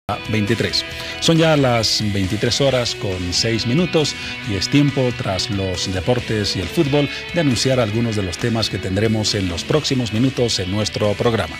23. Son ya las 23 horas con 6 minutos y es tiempo, tras los deportes y el fútbol, de anunciar algunos de los temas que tendremos en los próximos minutos en nuestro programa.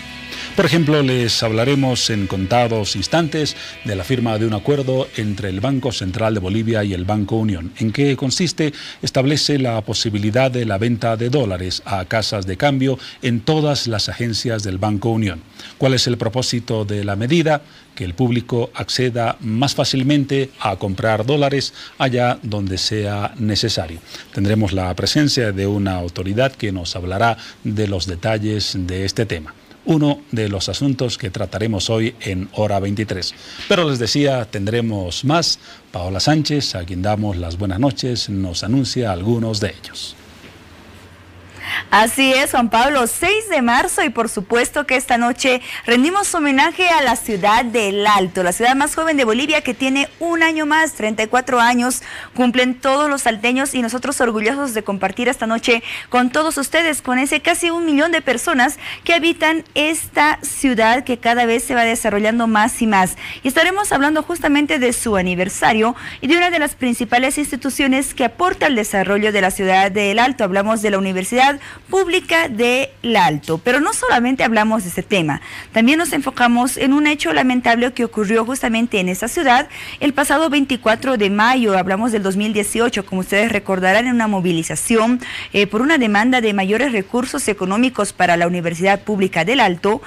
Por ejemplo, les hablaremos en contados instantes de la firma de un acuerdo entre el Banco Central de Bolivia y el Banco Unión. ¿En qué consiste? Establece la posibilidad de la venta de dólares a casas de cambio en todas las agencias del Banco Unión. ¿Cuál es el propósito de la medida? Que el público acceda más fácilmente a comprar dólares allá donde sea necesario. Tendremos la presencia de una autoridad que nos hablará de los detalles de este tema. Uno de los asuntos que trataremos hoy en Hora 23. Pero les decía, tendremos más. Paola Sánchez, a quien damos las buenas noches, nos anuncia algunos de ellos. Así es, Juan Pablo, 6 de marzo y por supuesto que esta noche rendimos homenaje a la ciudad del Alto, la ciudad más joven de Bolivia que tiene un año más, 34 años, cumplen todos los salteños y nosotros orgullosos de compartir esta noche con todos ustedes, con ese casi 1 millón de personas que habitan esta ciudad que cada vez se va desarrollando más y más. Y estaremos hablando justamente de su aniversario y de una de las principales instituciones que aporta al desarrollo de la ciudad del Alto. Hablamos de la Universidad Pública del Alto, pero no solamente hablamos de ese tema, también nos enfocamos en un hecho lamentable que ocurrió justamente en esta ciudad el pasado 24 de mayo, hablamos del 2018, como ustedes recordarán, en una movilización por una demanda de mayores recursos económicos para la Universidad Pública del Alto,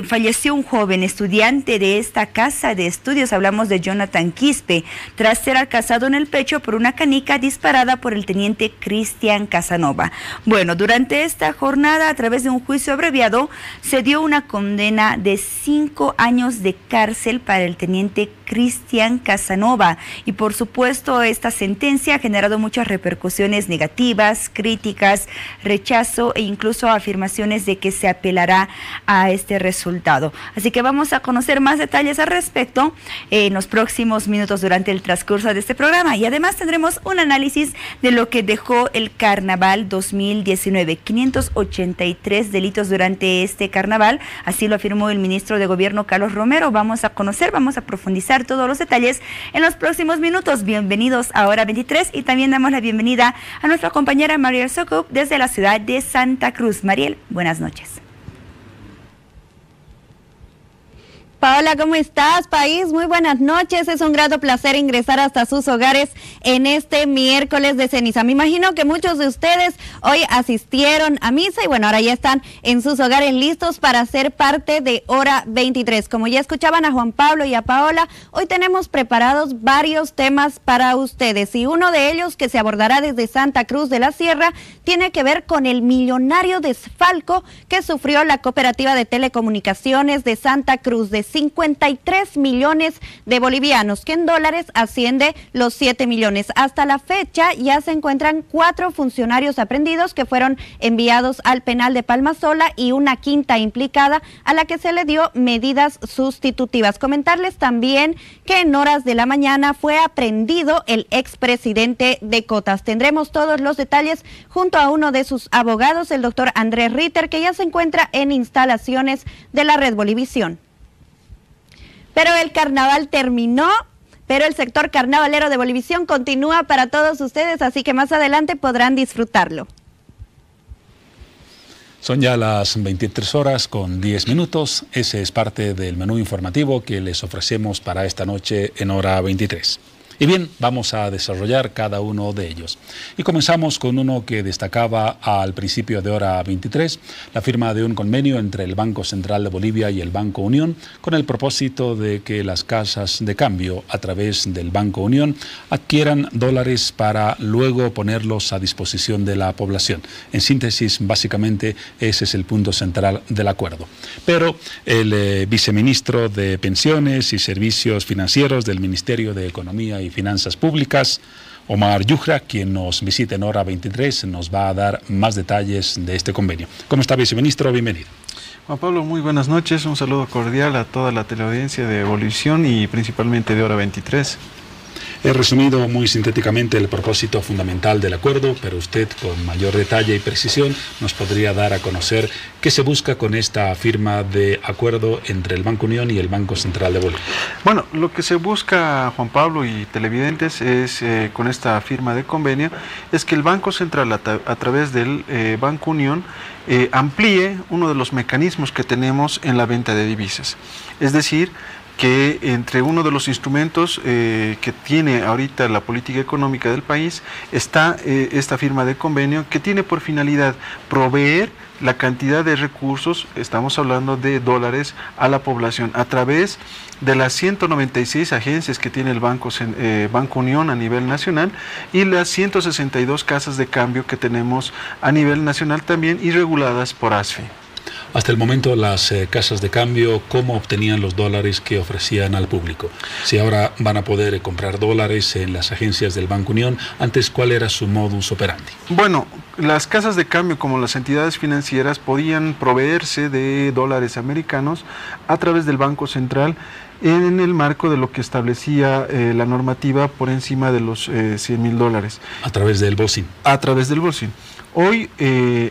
falleció un joven estudiante de esta casa de estudios, hablamos de Jonathan Quispe, tras ser alcanzado en el pecho por una canica disparada por el teniente Cristian Casanova. Bueno, durante esta jornada, a través de un juicio abreviado, se dio una condena de 5 años de cárcel para el teniente Cristian Casanova. Y por supuesto, esta sentencia ha generado muchas repercusiones negativas, críticas, rechazo e incluso afirmaciones de que se apelará a este resultado. Así que vamos a conocer más detalles al respecto en los próximos minutos durante el transcurso de este programa. Y además tendremos un análisis de lo que dejó el Carnaval 2019. 583 delitos durante este carnaval, así lo afirmó el ministro de Gobierno Carlos Romero. Vamos a conocer, vamos a profundizar todos los detalles en los próximos minutos. Bienvenidos a Hora 23 y también damos la bienvenida a nuestra compañera Mariel Sokup desde la ciudad de Santa Cruz. Mariel, buenas noches. Paola, ¿cómo estás, país? Muy buenas noches. Es un grato placer ingresar hasta sus hogares en este miércoles de ceniza. Me imagino que muchos de ustedes hoy asistieron a misa y bueno, ahora ya están en sus hogares listos para ser parte de Hora 23. Como ya escuchaban a Juan Pablo y a Paola, hoy tenemos preparados varios temas para ustedes y uno de ellos que se abordará desde Santa Cruz de la Sierra tiene que ver con el millonario desfalco que sufrió la Cooperativa de Telecomunicaciones de Santa Cruz de 53 millones de bolivianos, que en dólares asciende los 7 millones. Hasta la fecha ya se encuentran 4 funcionarios aprendidos que fueron enviados al penal de Palmasola y una quinta implicada a la que se le dio medidas sustitutivas. Comentarles también que en horas de la mañana fue aprehendido el expresidente de Cotas. Tendremos todos los detalles junto a uno de sus abogados, el doctor Andrés Ritter, que ya se encuentra en instalaciones de la Red Bolivisión. Pero el carnaval terminó, pero el sector carnavalero de Bolivisión continúa para todos ustedes, así que más adelante podrán disfrutarlo. Son ya las 23 horas con 10 minutos. Ese es parte del menú informativo que les ofrecemos para esta noche en Hora 23. Y bien, vamos a desarrollar cada uno de ellos. Y comenzamos con uno que destacaba al principio de Hora 23, la firma de un convenio entre el Banco Central de Bolivia y el Banco Unión, con el propósito de que las casas de cambio a través del Banco Unión adquieran dólares para luego ponerlos a disposición de la población. En síntesis, básicamente, ese es el punto central del acuerdo. Pero el viceministro de Pensiones y Servicios Financieros del Ministerio de Economía y Finanzas Públicas, Omar Yujra, quien nos visita en Hora 23, nos va a dar más detalles de este convenio. ¿Cómo está, viceministro? Bienvenido. Juan Pablo, muy buenas noches. Un saludo cordial a toda la teleaudiencia de Bolivisión y principalmente de Hora 23. He resumido muy sintéticamente el propósito fundamental del acuerdo, pero usted con mayor detalle y precisión nos podría dar a conocer qué se busca con esta firma de acuerdo entre el Banco Unión y el Banco Central de Bolivia. Bueno, lo que se busca, Juan Pablo y televidentes, es con esta firma de convenio, es que el Banco Central a través del Banco Unión amplíe uno de los mecanismos que tenemos en la venta de divisas. Es decir, que entre uno de los instrumentos que tiene ahorita la política económica del país está esta firma de convenio que tiene por finalidad proveer la cantidad de recursos, estamos hablando de dólares, a la población a través de las 196 agencias que tiene el Banco Unión a nivel nacional y las 162 casas de cambio que tenemos a nivel nacional también y reguladas por ASFI. Hasta el momento las casas de cambio, ¿cómo obtenían los dólares que ofrecían al público? Si ahora van a poder comprar dólares en las agencias del Banco Unión, antes, ¿cuál era su modus operandi? Bueno, las casas de cambio como las entidades financieras podían proveerse de dólares americanos a través del Banco Central en el marco de lo que establecía la normativa por encima de los 100,000 dólares. A través del BOSIN. A través del BOSIN. Hoy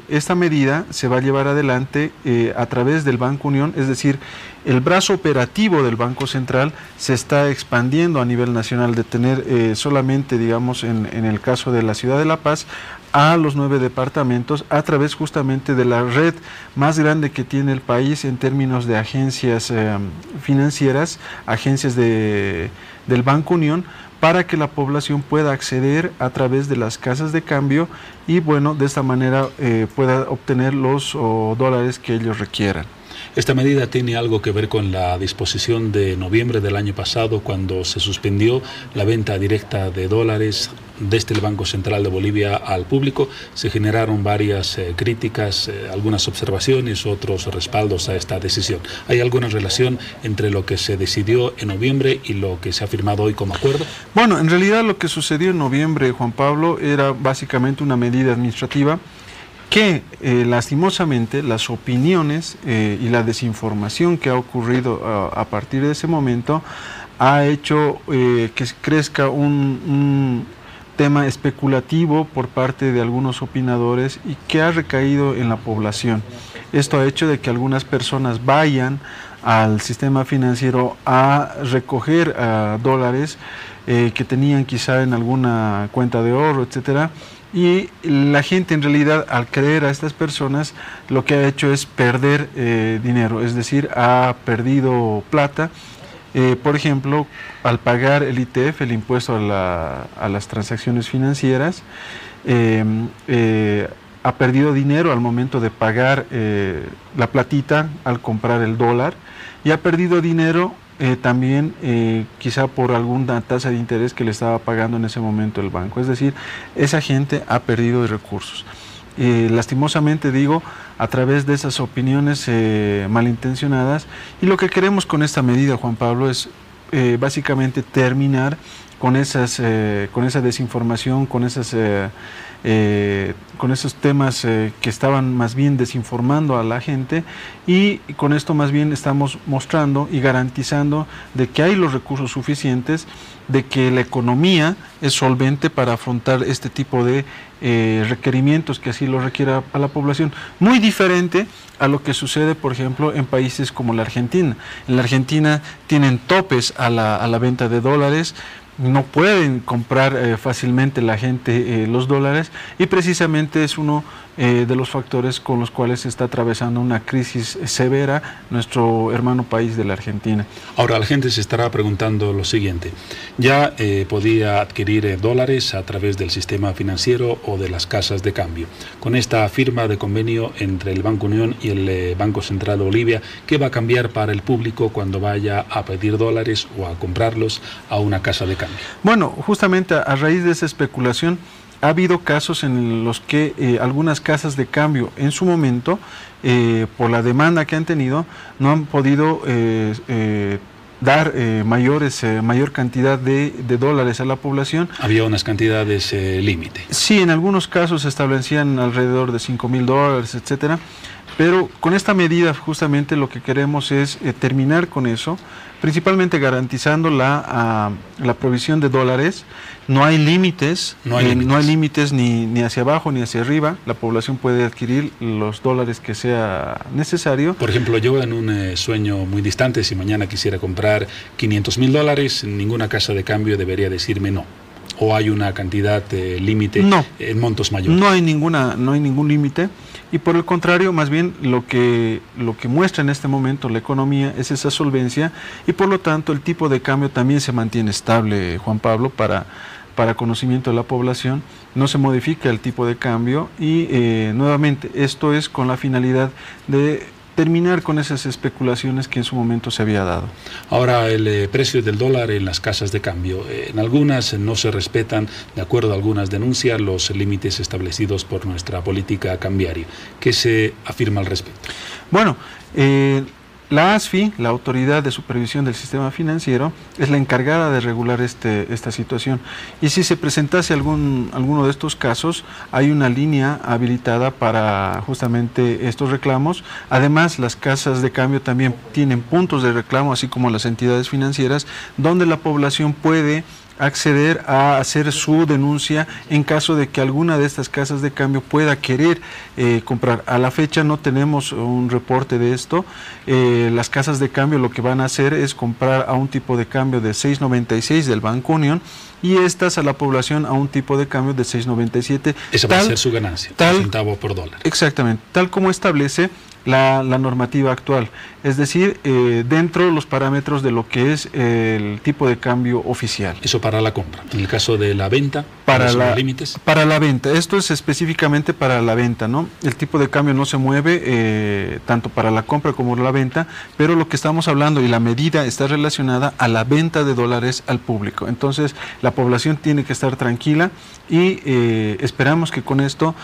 esta medida se va a llevar adelante a través del Banco Unión, es decir, el brazo operativo del Banco Central se está expandiendo a nivel nacional de tener solamente, digamos, en el caso de la ciudad de La Paz, a los 9 departamentos a través justamente de la red más grande que tiene el país en términos de agencias financieras, agencias del Banco Unión, para que la población pueda acceder a través de las casas de cambio y bueno, de esta manera pueda obtener los dólares que ellos requieran. Esta medida tiene algo que ver con la disposición de noviembre del año pasado, cuando se suspendió la venta directa de dólares desde el Banco Central de Bolivia al público. Se generaron varias críticas, algunas observaciones, otros respaldos a esta decisión. ¿Hay alguna relación entre lo que se decidió en noviembre y lo que se ha firmado hoy como acuerdo? Bueno, en realidad lo que sucedió en noviembre, Juan Pablo, era básicamente una medida administrativa que lastimosamente las opiniones y la desinformación que ha ocurrido a partir de ese momento ha hecho que crezca un tema especulativo por parte de algunos opinadores y que ha recaído en la población. Esto ha hecho de que algunas personas vayan al sistema financiero a recoger dólares que tenían quizá en alguna cuenta de ahorro, etcétera. Y la gente en realidad, al creer a estas personas, lo que ha hecho es perder dinero, es decir, ha perdido plata. Por ejemplo, al pagar el ITF, el impuesto a las transacciones financieras, ha perdido dinero al momento de pagar la platita al comprar el dólar y ha perdido dinero también quizá por alguna tasa de interés que le estaba pagando en ese momento el banco. Es decir, esa gente ha perdido recursos. Lastimosamente digo, a través de esas opiniones malintencionadas, y lo que queremos con esta medida, Juan Pablo, es básicamente terminar con esa desinformación, con esos temas que estaban más bien desinformando a la gente, y con esto más bien estamos mostrando y garantizando de que hay los recursos suficientes, de que la economía es solvente para afrontar este tipo de requerimientos que así lo requiera a la población. Muy diferente a lo que sucede, por ejemplo, en países como la Argentina. En la Argentina tienen topes a la venta de dólares, no pueden comprar fácilmente la gente los dólares, y precisamente es uno de los factores con los cuales se está atravesando una crisis severa nuestro hermano país de la Argentina. Ahora la gente se estará preguntando lo siguiente: ya podía adquirir dólares a través del sistema financiero o de las casas de cambio. Con esta firma de convenio entre el Banco Unión y el Banco Central de Bolivia, ¿qué va a cambiar para el público cuando vaya a pedir dólares o a comprarlos a una casa de cambio? Bueno, justamente a raíz de esa especulación ha habido casos en los que algunas casas de cambio en su momento, por la demanda que han tenido, no han podido dar mayor cantidad de dólares a la población. Había unas cantidades límite. Sí, en algunos casos se establecían alrededor de 5,000 dólares, etcétera. Pero con esta medida justamente lo que queremos es terminar con eso, principalmente garantizando la provisión de dólares. No hay límites, no hay límites ni hacia abajo ni hacia arriba. La población puede adquirir los dólares que sea necesario. Por ejemplo, yo en un sueño muy distante, si mañana quisiera comprar $500,000, ninguna casa de cambio debería decirme no. ¿O hay una cantidad límite en montos mayores? No hay ningún límite, y por el contrario, más bien lo que muestra en este momento la economía es esa solvencia, y por lo tanto el tipo de cambio también se mantiene estable, Juan Pablo, para conocimiento de la población. No se modifica el tipo de cambio, y nuevamente esto es con la finalidad de terminar con esas especulaciones que en su momento se había dado. Ahora, el precio del dólar en las casas de cambio. En algunas no se respetan, de acuerdo a algunas denuncias, los límites establecidos por nuestra política cambiaria. ¿Qué se afirma al respecto? Bueno, la ASFI, la Autoridad de Supervisión del Sistema Financiero, es la encargada de regular esta situación. Y si se presentase alguno de estos casos, hay una línea habilitada para justamente estos reclamos. Además, las casas de cambio también tienen puntos de reclamo, así como las entidades financieras, donde la población puede acceder a hacer su denuncia en caso de que alguna de estas casas de cambio pueda querer comprar. A la fecha no tenemos un reporte de esto. Las casas de cambio lo que van a hacer es comprar a un tipo de cambio de 6.96 del Banco Unión, y estas a la población a un tipo de cambio de 6.97. Esa va a ser su ganancia, un centavo por dólar. Exactamente, tal como establece la normativa actual, es decir, dentro de los parámetros de lo que es el tipo de cambio oficial. Eso para la compra. En el caso de la venta, para los límites. Para la venta, esto es específicamente para la venta, ¿no? El tipo de cambio no se mueve tanto para la compra como la venta, pero lo que estamos hablando y la medida está relacionada a la venta de dólares al público. Entonces, la población tiene que estar tranquila, y esperamos que con esto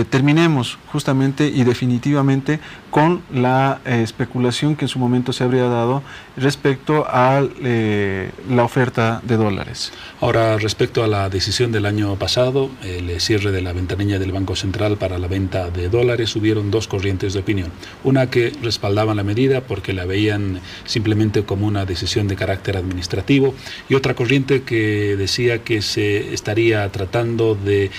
terminemos justamente y definitivamente con la especulación que en su momento se habría dado respecto a la oferta de dólares. Ahora, respecto a la decisión del año pasado, el cierre de la ventanilla del Banco Central para la venta de dólares, hubieron dos corrientes de opinión. Una que respaldaban la medida porque la veían simplemente como una decisión de carácter administrativo, y otra corriente que decía que se estaría tratando de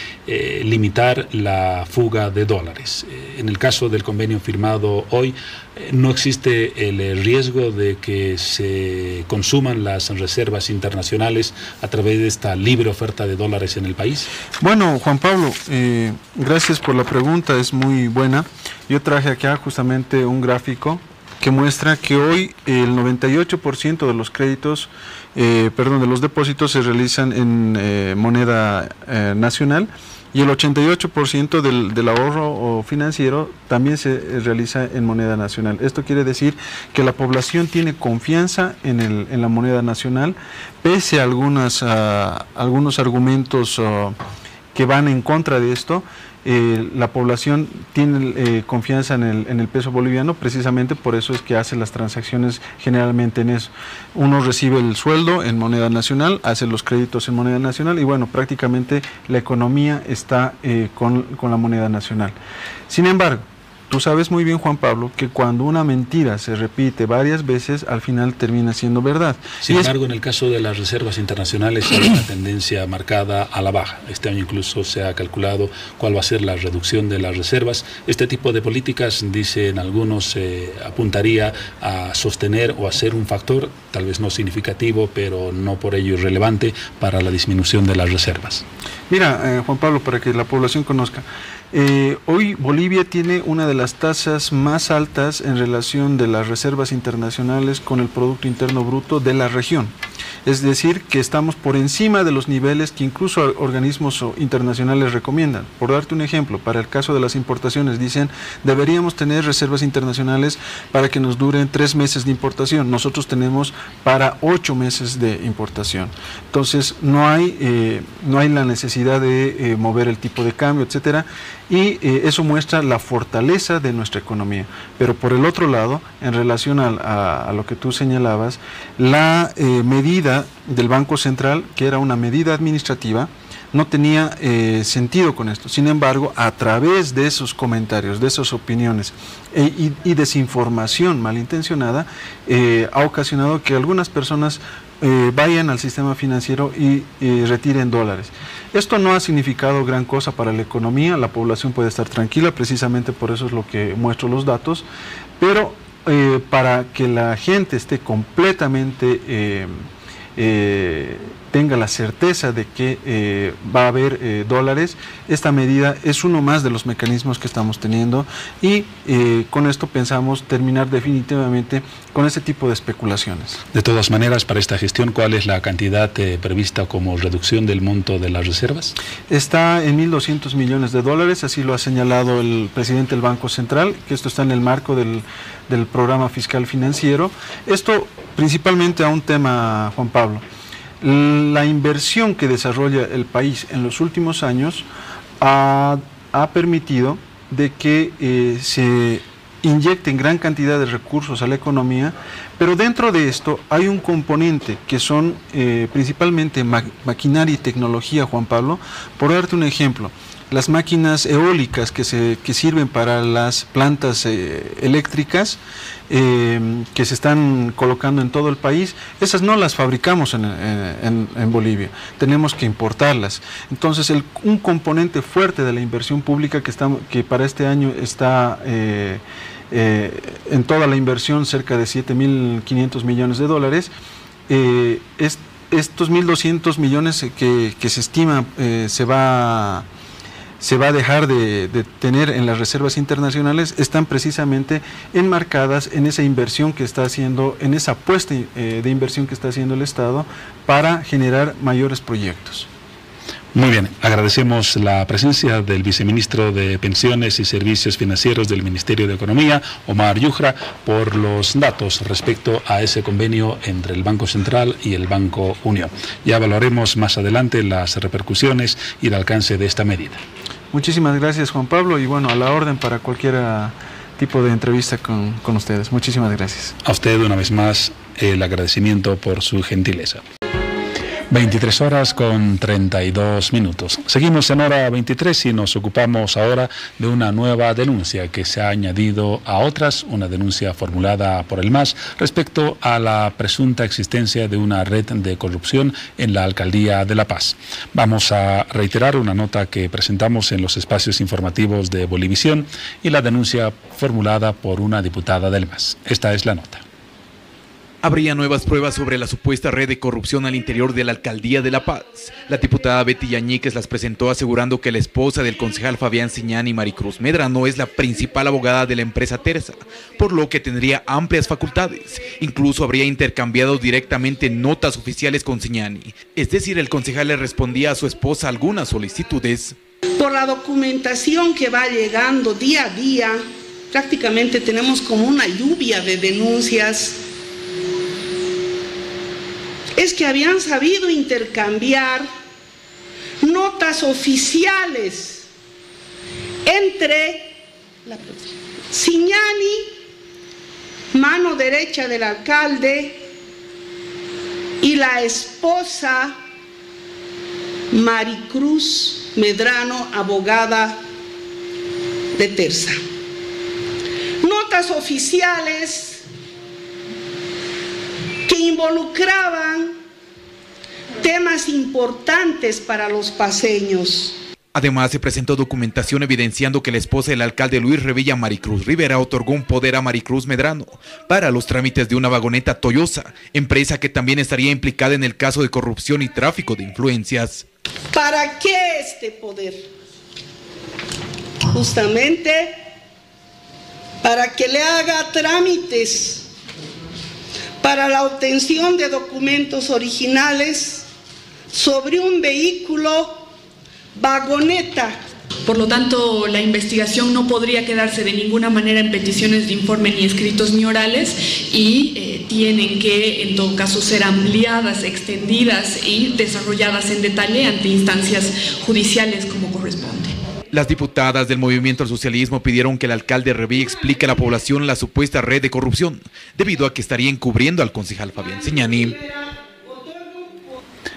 limitar la fuga de dólares. En el caso del convenio firmado hoy, ¿no existe el riesgo de que se consuman las reservas internacionales a través de esta libre oferta de dólares en el país? Bueno, Juan Pablo, gracias por la pregunta, es muy buena. Yo traje acá justamente un gráfico que muestra que hoy el 98% de los créditos, de los depósitos se realizan en moneda nacional, y el 88% del ahorro financiero también se realiza en moneda nacional. Esto quiere decir que la población tiene confianza en la moneda nacional, pese a algunos argumentos que van en contra de esto. La población tiene confianza en el peso boliviano, precisamente por eso es que hace las transacciones generalmente en eso. Uno recibe el sueldo en moneda nacional, hace los créditos en moneda nacional, y bueno, prácticamente la economía está con la moneda nacional. Sin embargo, tú sabes muy bien, Juan Pablo, que cuando una mentira se repite varias veces, al final termina siendo verdad. Sin embargo, en el caso de las reservas internacionales hay una tendencia marcada a la baja. Este año incluso se ha calculado cuál va a ser la reducción de las reservas. Este tipo de políticas, dicen algunos, apuntaría a sostener o a ser un factor, tal vez no significativo, pero no por ello irrelevante, para la disminución de las reservas. Mira, Juan Pablo, para que la población conozca, hoy Bolivia tiene una de las tasas más altas en relación de las reservas internacionales con el Producto Interno Bruto de la región. Es decir, que estamos por encima de los niveles que incluso organismos internacionales recomiendan. Por darte un ejemplo, para el caso de las importaciones, dicen, deberíamos tener reservas internacionales para que nos duren 3 meses de importación. Nosotros tenemos para 8 meses de importación. Entonces, no hay la necesidad de mover el tipo de cambio, etcétera, y eso muestra la fortaleza de nuestra economía. Pero por el otro lado, en relación a lo que tú señalabas, la medida del Banco Central, que era una medida administrativa, no tenía sentido con esto. Sin embargo, a través de esos comentarios, de esas opiniones y desinformación malintencionada, ha ocasionado que algunas personas vayan al sistema financiero y retiren dólares. Esto no ha significado gran cosa para la economía, la población puede estar tranquila, precisamente por eso es lo que muestro los datos, pero para que la gente esté completamente tenga la certeza de que va a haber dólares, esta medida es uno más de los mecanismos que estamos teniendo y con esto pensamos terminar definitivamente con ese tipo de especulaciones. De todas maneras, para esta gestión, ¿cuál es la cantidad prevista como reducción del monto de las reservas? Está en 1.200 millones de dólares, así lo ha señalado el presidente del Banco Central, que esto está en el marco del programa fiscal financiero. Esto principalmente a un tema, Juan Pablo. La inversión que desarrolla el país en los últimos años ha permitido de que se inyecten gran cantidad de recursos a la economía, pero dentro de esto hay un componente que son principalmente maquinaria y tecnología, Juan Pablo. Por darte un ejemplo, las máquinas eólicas que sirven para las plantas eléctricas que se están colocando en todo el país, esas no las fabricamos en Bolivia, tenemos que importarlas. Entonces un componente fuerte de la inversión pública que para este año está en toda la inversión cerca de 7.500 millones de dólares, estos 1.200 millones que se estima se va a dejar de tener en las reservas internacionales, están precisamente enmarcadas en esa inversión que está haciendo, en esa apuesta de inversión que está haciendo el Estado para generar mayores proyectos. Muy bien, agradecemos la presencia del viceministro de Pensiones y Servicios Financieros del Ministerio de Economía, Omar Yujra, por los datos respecto a ese convenio entre el Banco Central y el Banco Unión. Ya evaluaremos más adelante las repercusiones y el alcance de esta medida. Muchísimas gracias, Juan Pablo, y bueno, a la orden para cualquier tipo de entrevista con ustedes. Muchísimas gracias. A usted una vez más el agradecimiento por su gentileza. 23 horas con 32 minutos. Seguimos en hora 23 y nos ocupamos ahora de una nueva denuncia que se ha añadido a otras, una denuncia formulada por el MAS respecto a la presunta existencia de una red de corrupción en la Alcaldía de La Paz. Vamos a reiterar una nota que presentamos en los espacios informativos de Bolivisión y la denuncia formulada por una diputada del MAS. Esta es la nota. Habría nuevas pruebas sobre la supuesta red de corrupción al interior de la Alcaldía de La Paz. La diputada Betty Yañíquez las presentó asegurando que la esposa del concejal Fabián Siñani, Maricruz Medrano, es la principal abogada de la empresa Terza, por lo que tendría amplias facultades. Incluso habría intercambiado directamente notas oficiales con Siñani. Es decir, el concejal le respondía a su esposa algunas solicitudes. Por la documentación que va llegando día a día, prácticamente tenemos como una lluvia de denuncias. Es que habían sabido intercambiar notas oficiales entre Siñani, mano derecha del alcalde, y la esposa Maricruz Medrano, abogada de Terza. Notas oficiales que involucraban temas importantes para los paceños. Además, se presentó documentación evidenciando que la esposa del alcalde Luis Revilla, Maricruz Rivera, otorgó un poder a Maricruz Medrano para los trámites de una vagoneta Toyosa, empresa que también estaría implicada en el caso de corrupción y tráfico de influencias. ¿Para qué este poder? Justamente para que le haga trámites para la obtención de documentos originales sobre un vehículo vagoneta. Por lo tanto, la investigación no podría quedarse de ninguna manera en peticiones de informe ni escritos ni orales y tienen que, en todo caso, ser ampliadas, extendidas y desarrolladas en detalle ante instancias judiciales como corresponde. Las diputadas del Movimiento al Socialismo pidieron que el alcalde Revilla explique a la población la supuesta red de corrupción, debido a que estaría encubriendo al concejal Fabián Siñani.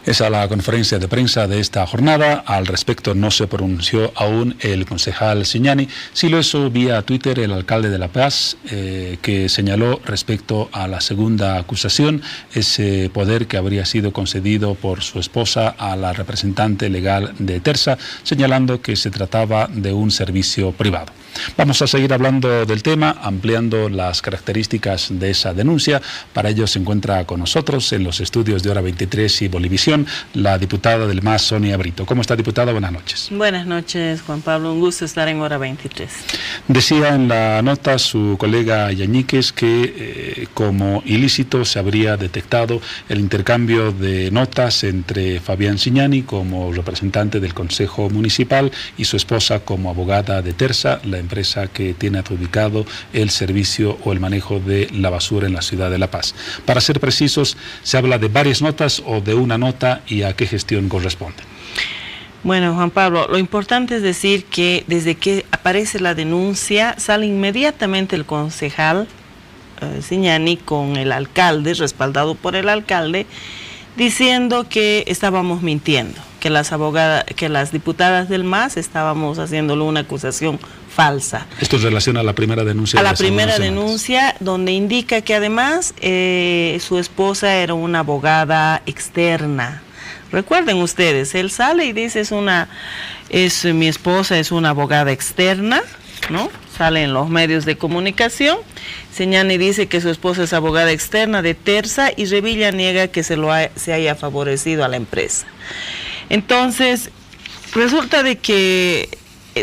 Esa es la conferencia de prensa de esta jornada. Al respecto no se pronunció aún el concejal Siñani. Sí lo hizo vía Twitter el alcalde de La Paz, que señaló respecto a la segunda acusación, ese poder que habría sido concedido por su esposa a la representante legal de Tersa, señalando que se trataba de un servicio privado. Vamos a seguir hablando del tema, ampliando las características de esa denuncia. Para ello se encuentra con nosotros en los estudios de Hora 23 y Bolivisión la diputada del MAS, Sonia Brito. ¿Cómo está, diputada? Buenas noches. Buenas noches, Juan Pablo. Un gusto estar en Hora 23. Decía en la nota su colega Yañíquez que como ilícito se habría detectado el intercambio de notas entre Fabián Siñani como representante del Consejo Municipal y su esposa como abogada de Tersa, la empresa que tiene adjudicado el servicio o el manejo de la basura en la ciudad de La Paz. Para ser precisos, ¿se habla de varias notas o de una nota y a qué gestión corresponde? Bueno, Juan Pablo, lo importante es decir que desde que aparece la denuncia sale inmediatamente el concejal Siñani con el alcalde, respaldado por el alcalde, diciendo que estábamos mintiendo, que las diputadas del MAS estábamos haciéndole una acusación falsa. Esto es relación a la primera denuncia. A la primera denuncia, donde indica que además su esposa era una abogada externa. Recuerden ustedes, él sale y dice mi esposa es una abogada externa, ¿no? Sale en los medios de comunicación. Siñani dice que su esposa es abogada externa de Tersa y Revilla niega que se haya favorecido a la empresa. Entonces, resulta de que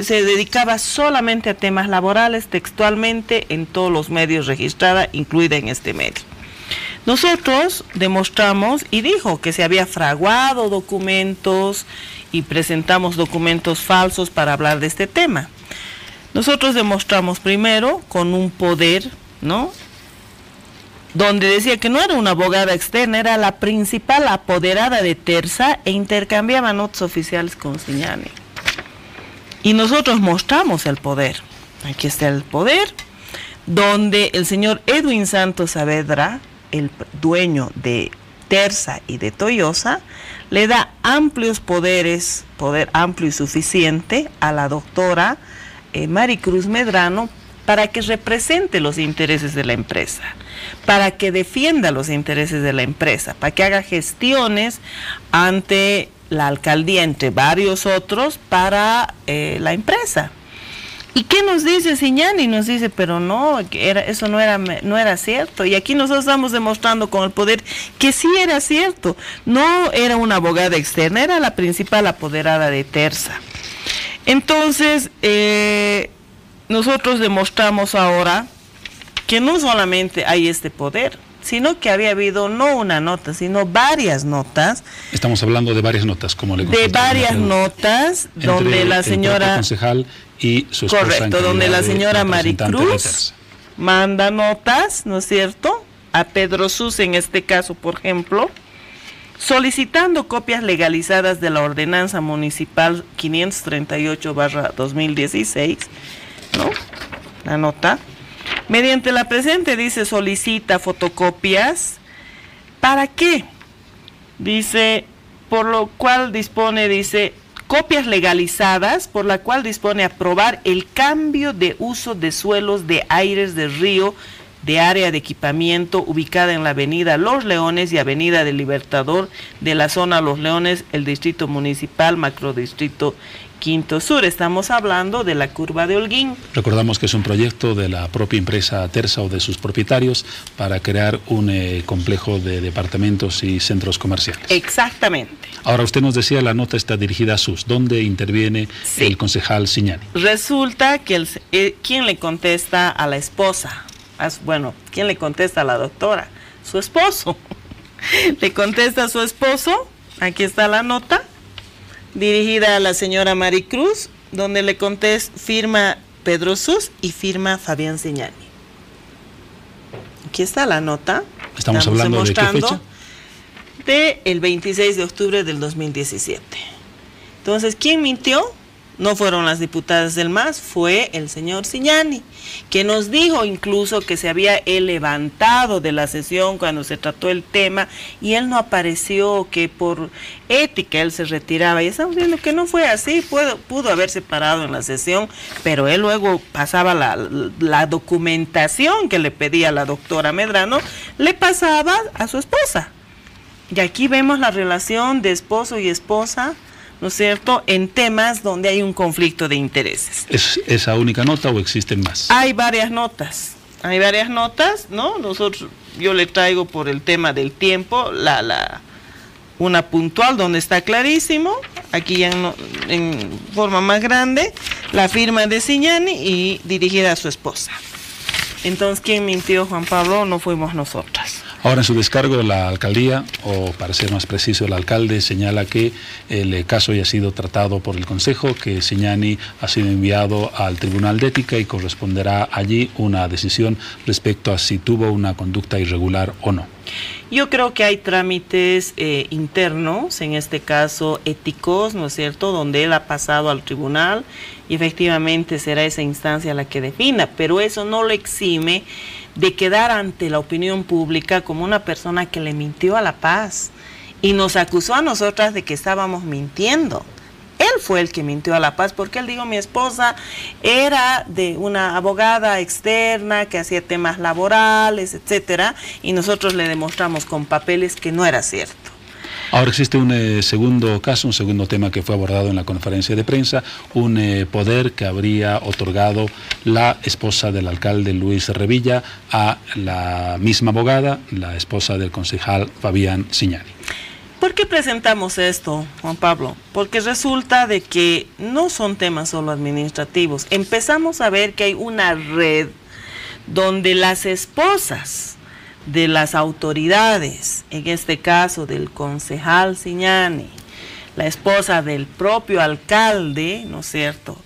se dedicaba solamente a temas laborales, textualmente en todos los medios registrada, incluida en este medio. Nosotros demostramos y dijo que se había fraguado documentos y presentamos documentos falsos para hablar de este tema. Nosotros demostramos primero con un poder, ¿no?, donde decía que no era una abogada externa, era la principal apoderada de Tersa e intercambiaba notas oficiales con Siñani. Y nosotros mostramos el poder. Aquí está el poder, donde el señor Edwin Santos Saavedra, el dueño de Tersa y de Toyosa, le da amplios poderes, poder amplio y suficiente a la doctora Maricruz Medrano para que represente los intereses de la empresa, para que defienda los intereses de la empresa, para que haga gestiones ante la alcaldía, entre varios otros, para la empresa. ¿Y qué nos dice Siñani? Nos dice, pero no, eso no era cierto. Y aquí nosotros estamos demostrando con el poder que sí era cierto. No era una abogada externa, era la principal apoderada de Tersa. Entonces, nosotros demostramos ahora que no solamente hay este poder, sino que había habido no una nota, sino varias notas. Estamos hablando de varias notas, como le de varias notas, donde la señora concejal y su esposa, correcto, donde la señora Maricruz manda notas, ¿no es cierto?, a Pedro Sus, en este caso, por ejemplo, solicitando copias legalizadas de la ordenanza municipal 538/2016, ¿no?, la nota. Mediante la presente, dice, solicita fotocopias. ¿Para qué? Dice, por lo cual dispone, dice, copias legalizadas, por la cual dispone aprobar el cambio de uso de suelos de Aires del Río de área de equipamiento ubicada en la avenida Los Leones y avenida del Libertador de la zona Los Leones, el distrito municipal, macrodistrito Quinto Sur. Estamos hablando de la curva de Holguín. Recordamos que es un proyecto de la propia empresa Tersa o de sus propietarios para crear un complejo de departamentos y centros comerciales. Exactamente. Ahora, usted nos decía, la nota está dirigida a Sus. ¿Dónde interviene el concejal Siñani? Resulta que ¿quién le contesta a la esposa? Bueno, ¿quién le contesta a la doctora? Su esposo. Le contesta a su esposo, aquí está la nota, dirigida a la señora Maricruz, donde le contesta, firma Pedro Sus y firma Fabián Siñani. Aquí está la nota. Estamos hablando de qué fecha? De el 26 de octubre del 2017. Entonces, ¿quién mintió? no fueron las diputadas del MAS, fue el señor Siñani, que nos dijo incluso que se había él levantado de la sesión cuando se trató el tema y él no apareció, que por ética él se retiraba. Y estamos viendo que no fue así, pudo haberse parado en la sesión, pero él luego pasaba la documentación que le pedía la doctora Medrano, le pasaba a su esposa. Y aquí vemos la relación de esposo y esposa, ¿no es cierto?, en temas donde hay un conflicto de intereses. ¿Es esa única nota o existen más? Hay varias notas, ¿no? Yo le traigo por el tema del tiempo, una puntual donde está clarísimo, aquí ya en forma más grande, la firma de Siñani y dirigida a su esposa. Entonces, ¿quién mintió, Juan Pablo? No fuimos nosotras. Ahora, en su descargo, la alcaldía, o para ser más preciso, el alcalde señala que el caso ya ha sido tratado por el Consejo, que Siñani ha sido enviado al Tribunal de Ética y corresponderá allí una decisión respecto a si tuvo una conducta irregular o no. Yo creo que hay trámites internos, en este caso éticos, ¿no es cierto?, donde él ha pasado al tribunal y efectivamente será esa instancia la que defina, pero eso no lo exime de quedar ante la opinión pública como una persona que le mintió a La Paz y nos acusó a nosotras de que estábamos mintiendo. Él fue el que mintió a La Paz, porque él dijo, mi esposa era de una abogada externa que hacía temas laborales, etcétera, y nosotros le demostramos con papeles que no era cierto. Ahora existe un segundo caso, un segundo tema que fue abordado en la conferencia de prensa, un poder que habría otorgado la esposa del alcalde Luis Revilla a la misma abogada, la esposa del concejal Fabián Siñani. ¿Por qué presentamos esto, Juan Pablo? Porque resulta de que no son temas solo administrativos. Empezamos a ver que hay una red donde las esposas de las autoridades, en este caso del concejal Siñani, la esposa del propio alcalde, ¿no es cierto?,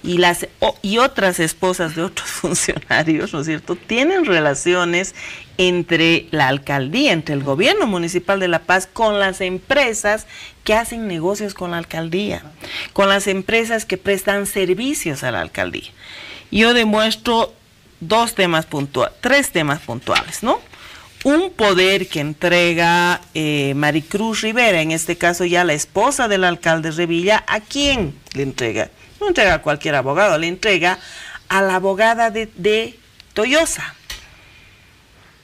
y otras esposas de otros funcionarios, ¿no es cierto?, tienen relaciones entre la alcaldía, entre el gobierno municipal de La Paz, con las empresas que hacen negocios con la alcaldía, con las empresas que prestan servicios a la alcaldía. Yo demuestro tres temas puntuales, ¿no? Un poder que entrega Maricruz Rivera, en este caso ya la esposa del alcalde Revilla. ¿A quién le entrega? No entrega a cualquier abogado, le entrega a la abogada de Toyosa.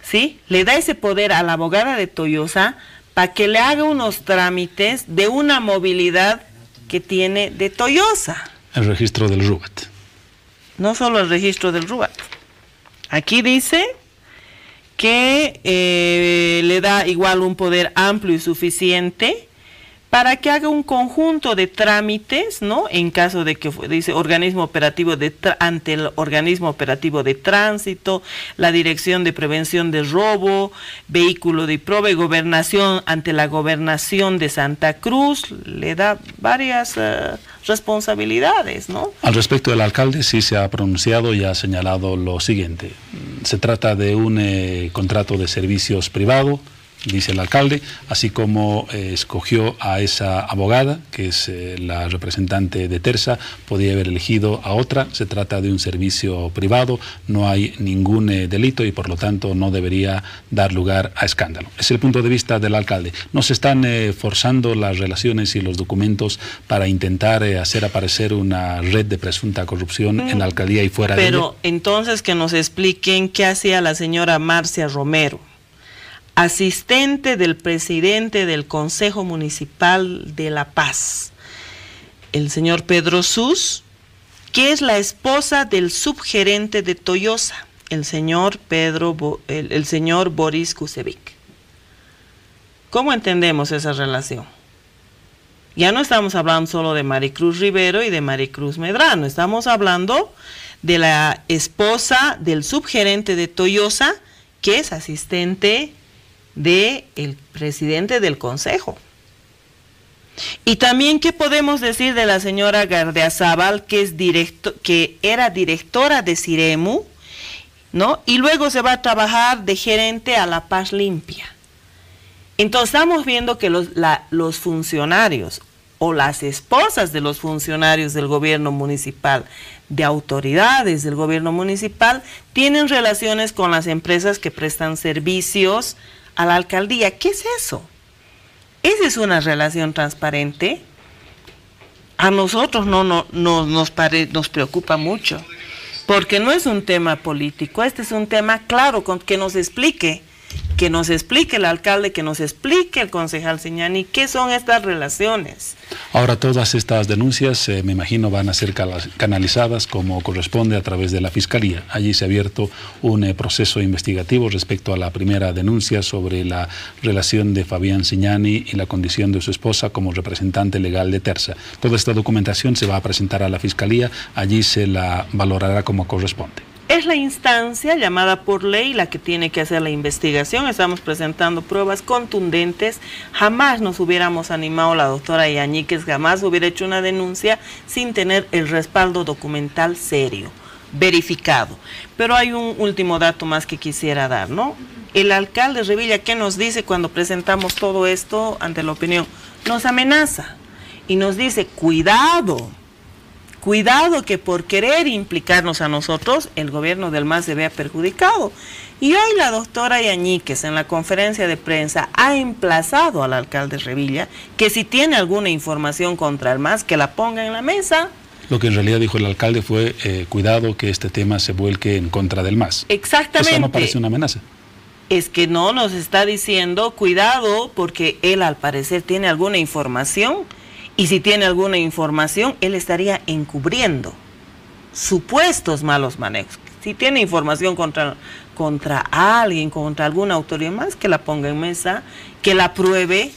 ¿Sí? Le da ese poder a la abogada de Toyosa para que le haga unos trámites de una movilidad que tiene de Toyosa. El registro del RUBAT. No solo el registro del RUBAT. Aquí dice que le da igual un poder amplio y suficiente para que haga un conjunto de trámites, ¿no? En caso de que dice organismo operativo ante el organismo operativo de tránsito, la Dirección de Prevención de Robo, Vehículo de Probe, Gobernación ante la Gobernación de Santa Cruz, le da varias responsabilidades, ¿no? Al respecto, el alcalde sí se ha pronunciado y ha señalado lo siguiente: se trata de un contrato de servicios privado, dice el alcalde, así como escogió a esa abogada, que es la representante de Terza, podía haber elegido a otra. Se trata de un servicio privado, no hay ningún delito y por lo tanto no debería dar lugar a escándalo. Es el punto de vista del alcalde. No se están forzando las relaciones y los documentos para intentar hacer aparecer una red de presunta corrupción en la alcaldía y fuera de ella. Pero entonces que nos expliquen qué hacía la señora Marcia Romero, asistente del presidente del Consejo Municipal de La Paz, el señor Pedro Sus, que es la esposa del subgerente de Toyosa, el señor Boris Kusevic. ¿Cómo entendemos esa relación? Ya no estamos hablando solo de Maricruz Rivero y de Maricruz Medrano, estamos hablando de la esposa del subgerente de Toyosa, que es asistente del presidente del consejo. Y también, ¿qué podemos decir de la señora Gardeazábal, que era directora de Ciremu, ¿no? Y luego se va a trabajar de gerente a La Paz Limpia? Entonces estamos viendo que los funcionarios o las esposas de los funcionarios del gobierno municipal, de autoridades del gobierno municipal, tienen relaciones con las empresas que prestan servicios a la alcaldía. ¿Qué es eso? ¿Esa es una relación transparente? A nosotros nos preocupa mucho, porque no es un tema político, este es un tema claro, que nos explique el alcalde, que nos explique el concejal Siñani qué son estas relaciones. Ahora, todas estas denuncias, me imagino, van a ser canalizadas como corresponde a través de la Fiscalía. Allí se ha abierto un proceso investigativo respecto a la primera denuncia sobre la relación de Fabián Siñani y la condición de su esposa como representante legal de Terza. Toda esta documentación se va a presentar a la Fiscalía, allí se la valorará como corresponde. Es la instancia llamada por ley la que tiene que hacer la investigación. Estamos presentando pruebas contundentes. Jamás nos hubiéramos animado, la doctora Yañíquez jamás hubiera hecho una denuncia sin tener el respaldo documental serio, verificado. Pero hay un último dato más que quisiera dar, ¿no? El alcalde Revilla, ¿qué nos dice cuando presentamos todo esto ante la opinión? Nos amenaza y nos dice, cuidado que por querer implicarnos a nosotros, el gobierno del MAS se vea perjudicado. Y hoy la doctora Yañíquez en la conferencia de prensa ha emplazado al alcalde Revilla que si tiene alguna información contra el MAS, que la ponga en la mesa. Lo que en realidad dijo el alcalde fue, cuidado que este tema se vuelque en contra del MAS. Exactamente. Eso no parece una amenaza. Es que no nos está diciendo, cuidado, porque él al parecer tiene alguna información. Y si tiene alguna información, él estaría encubriendo supuestos malos manejos. Si tiene información contra alguien, contra alguna autoridad más, que la ponga en mesa, que la pruebe,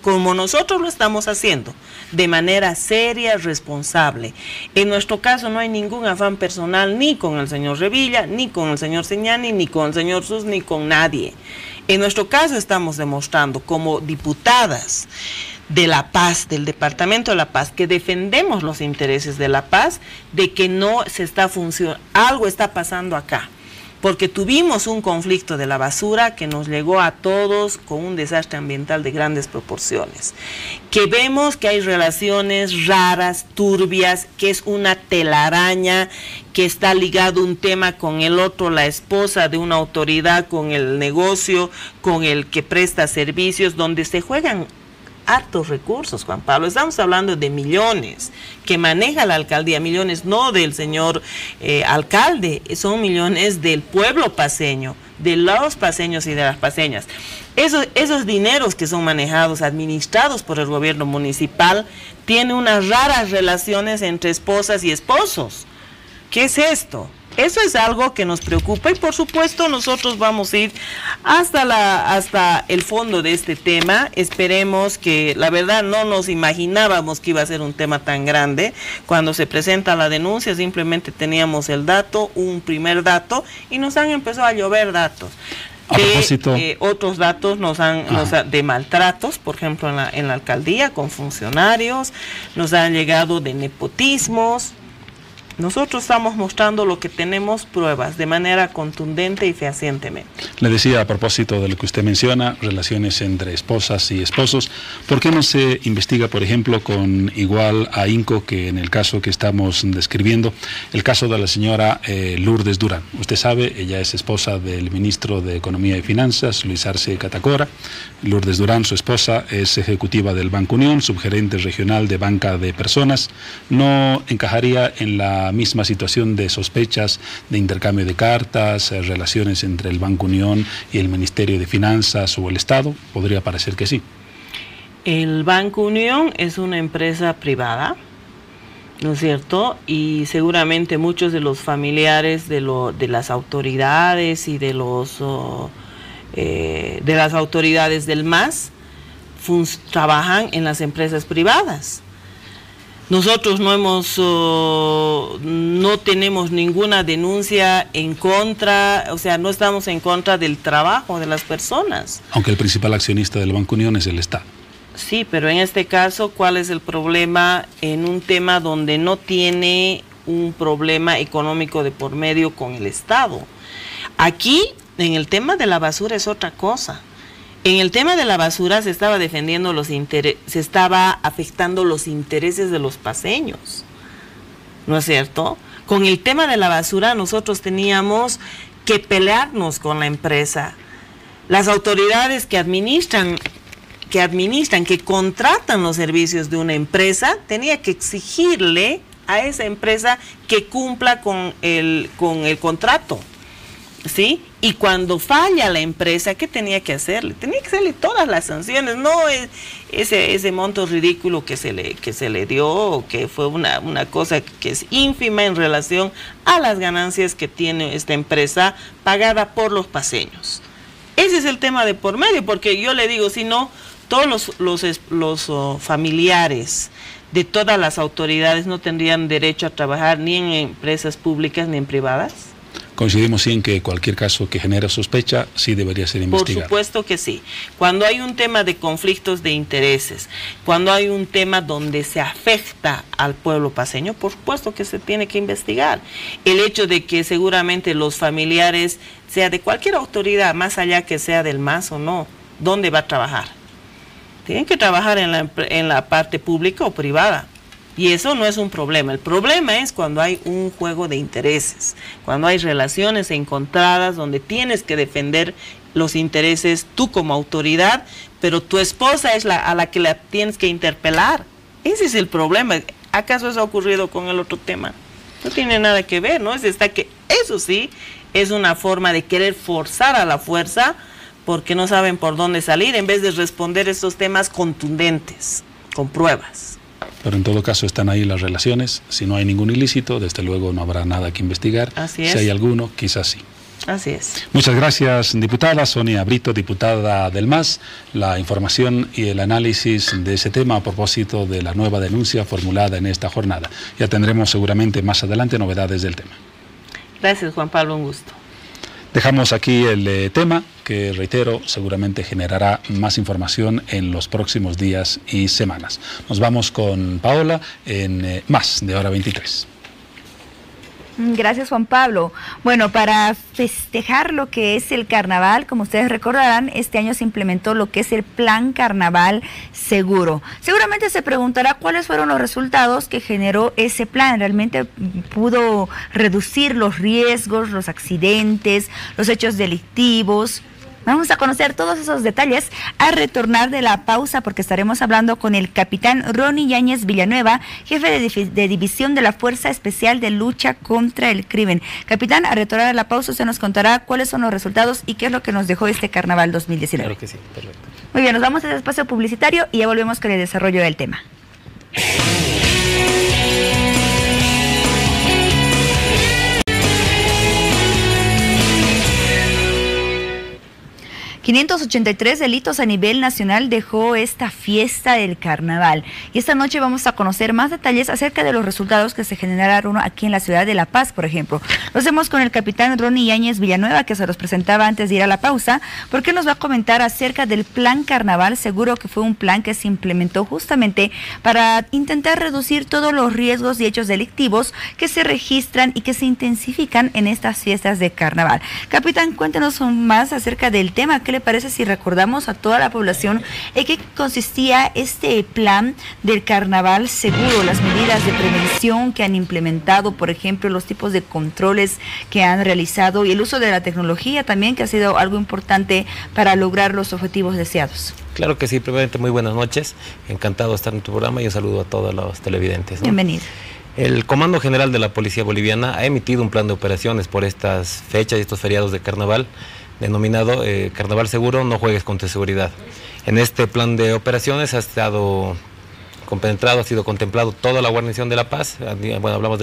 como nosotros lo estamos haciendo, de manera seria, responsable. En nuestro caso no hay ningún afán personal, ni con el señor Revilla, ni con el señor Siñani, ni con el señor Sus, ni con nadie. En nuestro caso estamos demostrando como diputadas de La Paz, del Departamento de La Paz, que defendemos los intereses de La Paz, de que no se está funcionando, algo está pasando acá, porque tuvimos un conflicto de la basura que nos llegó a todos con un desastre ambiental de grandes proporciones, que vemos que hay relaciones raras, turbias, que es una telaraña, que está ligado un tema con el otro, la esposa de una autoridad, con el negocio, con el que presta servicios, donde se juegan hartos recursos, Juan Pablo. Estamos hablando de millones que maneja la alcaldía, millones no del señor alcalde, son millones del pueblo paceño, de los paceños y de las paceñas. Esos dineros que son manejados, administrados por el gobierno municipal, tienen unas raras relaciones entre esposas y esposos. ¿Qué es esto? Eso es algo que nos preocupa y por supuesto nosotros vamos a ir hasta el fondo de este tema. Esperemos que, la verdad no nos imaginábamos que iba a ser un tema tan grande. Cuando se presenta la denuncia simplemente teníamos el dato, un primer dato, y nos han empezado a llover datos. Otros datos de maltratos, por ejemplo en la alcaldía con funcionarios, nos han llegado de nepotismos. Nosotros estamos mostrando lo que tenemos pruebas de manera contundente y fehacientemente. Le decía a propósito de lo que usted menciona, relaciones entre esposas y esposos, ¿por qué no se investiga, por ejemplo, con igual ahínco que en el caso que estamos describiendo, el caso de la señora Lourdes Durán? Usted sabe, ella es esposa del ministro de Economía y Finanzas, Luis Arce Catacora. Lourdes Durán, su esposa, es ejecutiva del Banco Unión, subgerente regional de banca de personas. ¿No encajaría en la misma situación de sospechas de intercambio de cartas, relaciones entre el Banco Unión y el Ministerio de Finanzas o el Estado? Podría parecer que sí. El Banco Unión es una empresa privada, ¿no es cierto? Y seguramente muchos de los familiares de las autoridades y de las autoridades del MAS trabajan en las empresas privadas. Nosotros no tenemos ninguna denuncia en contra, o sea, no estamos en contra del trabajo de las personas. Aunque el principal accionista del Banco Unión es el Estado. Sí, pero en este caso, ¿cuál es el problema en un tema donde no tiene un problema económico de por medio con el Estado? Aquí, en el tema de la basura es otra cosa. En el tema de la basura se estaba defendiendo se estaba afectando los intereses de los paseños, ¿no es cierto? Con el tema de la basura nosotros teníamos que pelearnos con la empresa. Las autoridades que administran, que contratan los servicios de una empresa, tenía que exigirle a esa empresa que cumpla con el contrato, ¿sí? Y cuando falla la empresa, ¿qué tenía que hacerle? Tenía que hacerle todas las sanciones, no ese monto ridículo que se le dio, que fue una cosa que es ínfima en relación a las ganancias que tiene esta empresa pagada por los paseños. Ese es el tema de por medio, porque yo le digo, si no, todos los familiares de todas las autoridades no tendrían derecho a trabajar ni en empresas públicas ni en privadas. Coincidimos sí en que cualquier caso que genere sospecha sí debería ser investigado. Por supuesto que sí. Cuando hay un tema de conflictos de intereses, cuando hay un tema donde se afecta al pueblo paseño, por supuesto que se tiene que investigar. El hecho de que seguramente los familiares, sea de cualquier autoridad, más allá que sea del MAS o no, ¿dónde va a trabajar? Tienen que trabajar en la parte pública o privada. Y eso no es un problema. El problema es cuando hay un juego de intereses, cuando hay relaciones encontradas, donde tienes que defender los intereses tú como autoridad, pero tu esposa es a la que la tienes que interpelar. Ese es el problema. ¿Acaso eso ha ocurrido con el otro tema? No tiene nada que ver, ¿no? Eso sí es una forma de querer forzar a la fuerza porque no saben por dónde salir, en vez de responder estos temas contundentes, con pruebas. Pero en todo caso están ahí las relaciones. Si no hay ningún ilícito, desde luego no habrá nada que investigar. Así es. Si hay alguno, quizás sí. Así es. Muchas gracias, diputada Sonia Brito, diputada del MAS. La información y el análisis de ese tema a propósito de la nueva denuncia formulada en esta jornada. Ya tendremos seguramente más adelante novedades del tema. Gracias, Juan Pablo, un gusto. Dejamos aquí el tema que, reitero, seguramente generará más información en los próximos días y semanas. Nos vamos con Paola en Más de Hora 23. Gracias, Juan Pablo. Bueno, para festejar lo que es el carnaval, como ustedes recordarán, este año se implementó lo que es el Plan Carnaval Seguro. Seguramente se preguntará cuáles fueron los resultados que generó ese plan. ¿Realmente pudo reducir los riesgos, los accidentes, los hechos delictivos? Vamos a conocer todos esos detalles al retornar de la pausa, porque estaremos hablando con el capitán Ronnie Yáñez Villanueva, jefe de división de la Fuerza Especial de Lucha contra el Crimen. Capitán, al retornar de la pausa usted nos contará cuáles son los resultados y qué es lo que nos dejó este Carnaval 2019. Claro que sí, perfecto. Muy bien, nos vamos a ese espacio publicitario y ya volvemos con el desarrollo del tema. 583 delitos a nivel nacional dejó esta fiesta del carnaval. Y esta noche vamos a conocer más detalles acerca de los resultados que se generaron aquí en la ciudad de La Paz, por ejemplo. Lo hacemos con el capitán Ronnie Yáñez Villanueva, que se los presentaba antes de ir a la pausa, porque nos va a comentar acerca del Plan Carnaval Seguro, que fue un plan que se implementó justamente para intentar reducir todos los riesgos y hechos delictivos que se registran y que se intensifican en estas fiestas de carnaval. Capitán, cuéntenos más acerca del tema. ¿Qué le parece si recordamos a toda la población en qué consistía este plan del carnaval seguro, las medidas de prevención que han implementado, por ejemplo, los tipos de controles que han realizado y el uso de la tecnología también, que ha sido algo importante para lograr los objetivos deseados? Claro que sí, primeramente muy buenas noches, encantado de estar en tu programa y un saludo a todos los televidentes, ¿no? Bienvenido. El Comando General de la Policía Boliviana ha emitido un plan de operaciones por estas fechas y estos feriados de carnaval, denominado Carnaval Seguro, no juegues con tu seguridad. En este plan de operaciones ha sido contemplado toda la guarnición de La Paz, bueno, hablamos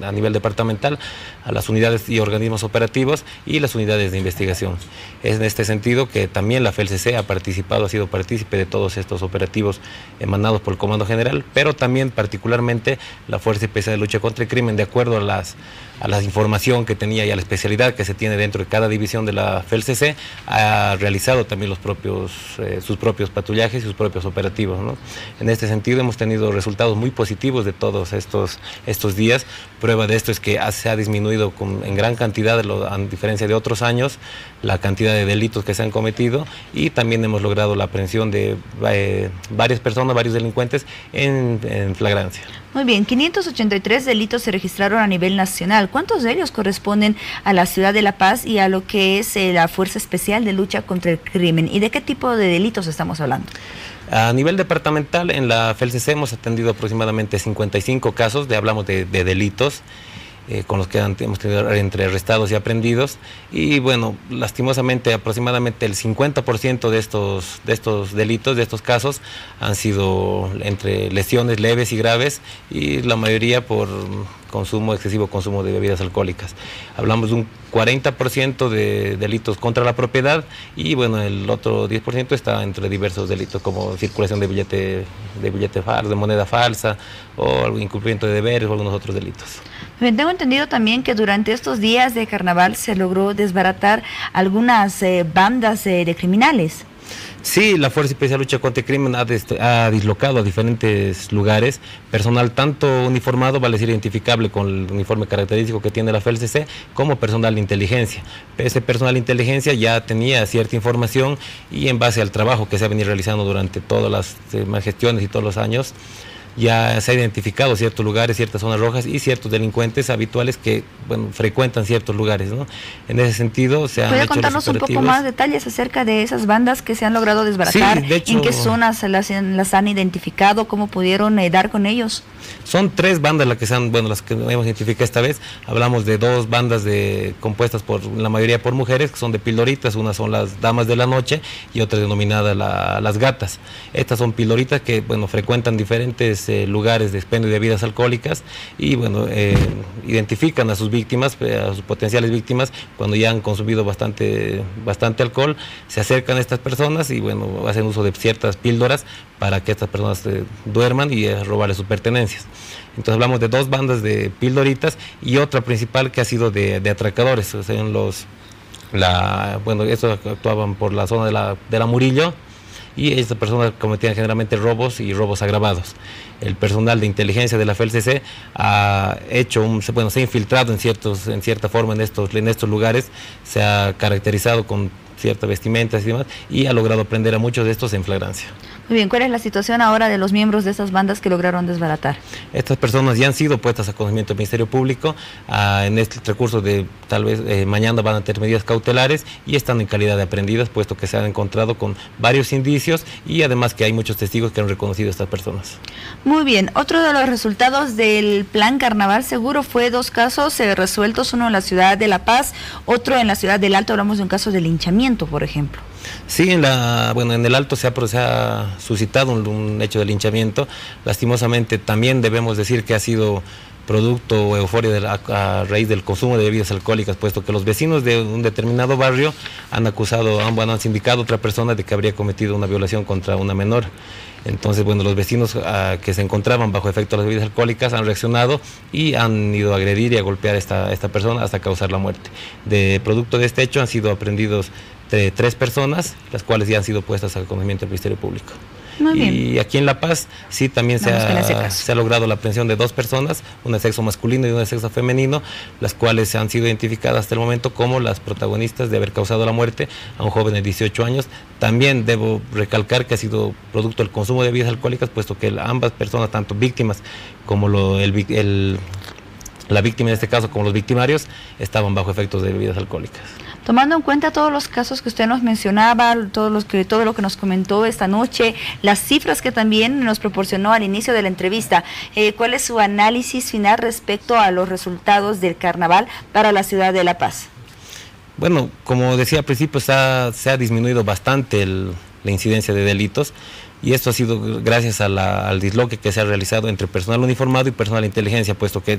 a nivel departamental, a las unidades y organismos operativos y las unidades de investigación. Es en este sentido que también la FELCC ha sido partícipe de todos estos operativos emanados por el Comando General, pero también particularmente la Fuerza Especial de Lucha contra el Crimen, de acuerdo a la información que tenía y a la especialidad que se tiene dentro de cada división de la FELCC, ha realizado también sus propios patrullajes y sus propios operativos, ¿no? En este sentido hemos tenido resultados muy positivos de todos estos días, Prueba de esto es que se ha disminuido en gran cantidad, a diferencia de otros años, la cantidad de delitos que se han cometido, y también hemos logrado la aprehensión de varias personas, varios delincuentes en flagrancia. Muy bien, 583 delitos se registraron a nivel nacional. ¿Cuántos de ellos corresponden a la ciudad de La Paz y a lo que es la Fuerza Especial de Lucha contra el Crimen? ¿Y de qué tipo de delitos estamos hablando? A nivel departamental, en la FELCC hemos atendido aproximadamente 55 casos, hablamos de delitos, con los que hemos tenido entre arrestados y aprehendidos, y bueno, lastimosamente aproximadamente el 50% de estos delitos, de estos casos, han sido entre lesiones leves y graves, y la mayoría por excesivo consumo de bebidas alcohólicas. Hablamos de un 40% de delitos contra la propiedad, y bueno, el otro 10% está entre diversos delitos como circulación de billete falso, de moneda falsa, o algún incumplimiento de deberes o algunos otros delitos. Bien, tengo entendido también que durante estos días de carnaval se logró desbaratar algunas bandas de criminales. Sí, la Fuerza Especial de Lucha contra el Crimen ha dislocado a diferentes lugares personal tanto uniformado, vale decir identificable con el uniforme característico que tiene la FELCC, como personal de inteligencia. Ese personal de inteligencia ya tenía cierta información, y en base al trabajo que se ha venido realizando durante todas las gestiones y todos los años, ya se ha identificado ciertos lugares, ciertas zonas rojas y ciertos delincuentes habituales que, bueno, frecuentan ciertos lugares, ¿no? En ese sentido se han ¿Puede hecho contarnos un poco más detalles acerca de esas bandas que se han logrado desbaratar? Sí, de hecho, ¿en qué zonas las han identificado? ¿Cómo pudieron dar con ellos? Son 3 bandas las que hemos identificado esta vez. Hablamos de 2 bandas compuestas la mayoría por mujeres, que son de pildoritas. Una son las damas de la noche y otra denominada las gatas. Estas son pildoritas que, bueno, frecuentan diferentes lugares de expendio de bebidas alcohólicas, y bueno, identifican a sus víctimas, a sus potenciales víctimas, cuando ya han consumido bastante alcohol. Se acercan a estas personas y bueno, hacen uso de ciertas píldoras para que estas personas duerman y robarles sus pertenencias. Entonces hablamos de 2 bandas de pildoritas y otra principal que ha sido de atracadores. O sea, estos actuaban por la zona de la Murillo, y estas personas cometían generalmente robos y robos agravados. El personal de inteligencia de la FELCC ha se ha infiltrado en cierta forma en estos lugares, se ha caracterizado con ciertas vestimentas y demás, y ha logrado prender a muchos de estos en flagrancia. Muy bien, ¿cuál es la situación ahora de los miembros de estas bandas que lograron desbaratar? Estas personas ya han sido puestas a conocimiento del Ministerio Público. En este recurso de tal vez mañana van a tener medidas cautelares y están en calidad de aprehendidas, puesto que se han encontrado con varios indicios y además que hay muchos testigos que han reconocido a estas personas. Muy bien, otro de los resultados del plan Carnaval Seguro fue 2 casos resueltos, uno en la ciudad de La Paz, otro en la ciudad del Alto. Hablamos de un caso de linchamiento, por ejemplo. Sí, en el Alto se ha suscitado un hecho de linchamiento. Lastimosamente también debemos decir que ha sido producto o euforia a raíz del consumo de bebidas alcohólicas, puesto que los vecinos de un determinado barrio han sindicado a otra persona de que habría cometido una violación contra una menor. Entonces, bueno, los vecinos que se encontraban bajo efecto de las bebidas alcohólicas han reaccionado y han ido a agredir y a golpear a esta persona hasta causar la muerte. De producto de este hecho han sido aprehendidos 3 personas, las cuales ya han sido puestas al conocimiento del Ministerio Público. Muy bien. Y aquí en La Paz sí también se ha logrado la aprehensión de 2 personas, una de sexo masculino y una de sexo femenino, las cuales han sido identificadas hasta el momento como las protagonistas de haber causado la muerte a un joven de 18 años. También debo recalcar que ha sido producto del consumo de bebidas alcohólicas, puesto que ambas personas, tanto víctimas como la víctima en este caso como los victimarios, estaban bajo efectos de bebidas alcohólicas. Tomando en cuenta todos los casos que usted nos mencionaba, todo lo que nos comentó esta noche, las cifras que también nos proporcionó al inicio de la entrevista, ¿cuál es su análisis final respecto a los resultados del carnaval para la ciudad de La Paz? Bueno, como decía al principio, se ha disminuido bastante la incidencia de delitos, y esto ha sido gracias al disloque que se ha realizado entre personal uniformado y personal de inteligencia, puesto que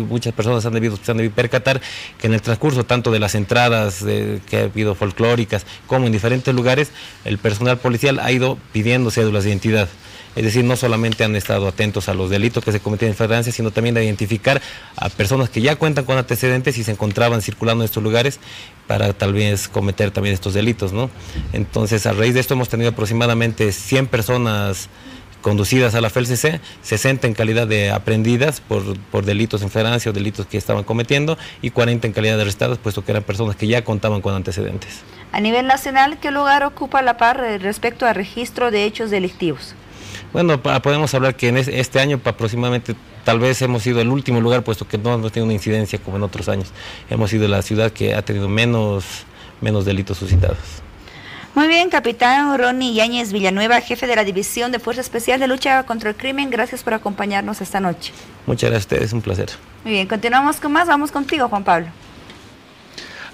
muchas personas se han debido percatar que en el transcurso tanto de las entradas que ha habido folclóricas como en diferentes lugares, el personal policial ha ido pidiendo cédulas de identidad. Es decir, no solamente han estado atentos a los delitos que se cometían en flagrancia, sino también a identificar a personas que ya cuentan con antecedentes y se encontraban circulando en estos lugares para tal vez cometer también estos delitos, ¿no? Entonces, a raíz de esto hemos tenido aproximadamente 100 personas conducidas a la FELCC, 60 en calidad de aprendidas por delitos en flagrancia o delitos que estaban cometiendo, y 40 en calidad de arrestadas, puesto que eran personas que ya contaban con antecedentes. A nivel nacional, ¿qué lugar ocupa La Paz respecto al registro de hechos delictivos? Bueno, podemos hablar que en este año aproximadamente tal vez hemos sido el último lugar, puesto que no hemos tenido una incidencia como en otros años. Hemos sido la ciudad que ha tenido menos delitos suscitados. Muy bien, capitán Ronnie Yáñez Villanueva, jefe de la División de Fuerza Especial de Lucha contra el Crimen, gracias por acompañarnos esta noche. Muchas gracias a ustedes, un placer. Muy bien, continuamos con más, vamos contigo, Juan Pablo.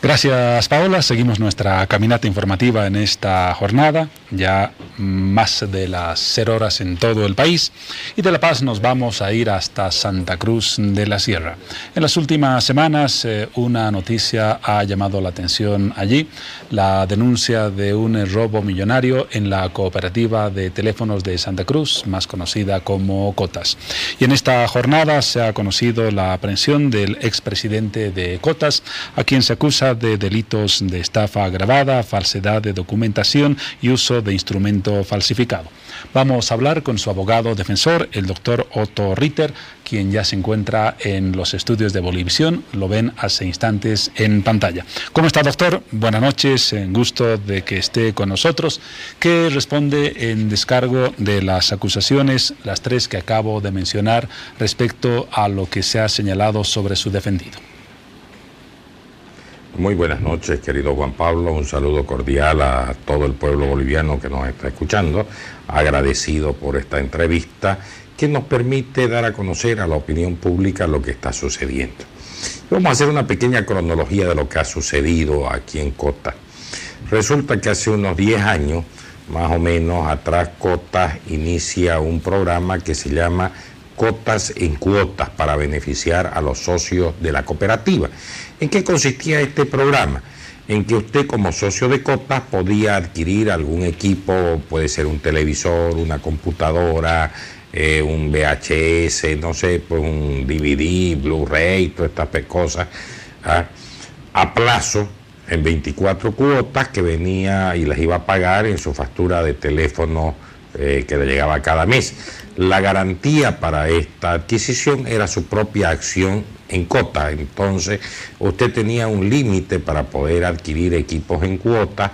Gracias, Paola. Seguimos nuestra caminata informativa en esta jornada, ya más de las 0 horas en todo el país, y de La Paz nos vamos a ir hasta Santa Cruz de la Sierra. En las últimas semanas una noticia ha llamado la atención allí, la denuncia de un robo millonario en la cooperativa de teléfonos de Santa Cruz, más conocida como Cotas. Y en esta jornada se ha conocido la aprehensión del expresidente de Cotas, a quien se acusa de delitos de estafa agravada, falsedad de documentación y uso de instrumento falsificado. Vamos a hablar con su abogado defensor, el doctor Otto Ritter, quien ya se encuentra en los estudios de Bolivisión. Lo ven hace instantes en pantalla. ¿Cómo está, doctor? Buenas noches, gusto de que esté con nosotros. ¿Qué responde en descargo de las acusaciones, las 3 que acabo de mencionar, respecto a lo que se ha señalado sobre su defendido? Muy buenas noches, querido Juan Pablo. Un saludo cordial a todo el pueblo boliviano que nos está escuchando. Agradecido por esta entrevista que nos permite dar a conocer a la opinión pública lo que está sucediendo. Vamos a hacer una pequeña cronología de lo que ha sucedido aquí en Cotas. Resulta que hace unos 10 años, más o menos atrás, Cotas inicia un programa que se llama Cotas en Cuotas para beneficiar a los socios de la cooperativa. ¿En qué consistía este programa? En que usted como socio de Cotas podía adquirir algún equipo, puede ser un televisor, una computadora, un VHS, no sé, pues un DVD, Blu-ray, todas estas cosas, a plazo, en 24 cuotas que venía y las iba a pagar en su factura de teléfono que le llegaba cada mes. La garantía para esta adquisición era su propia acción en Cotas. Entonces usted tenía un límite para poder adquirir equipos en cuotas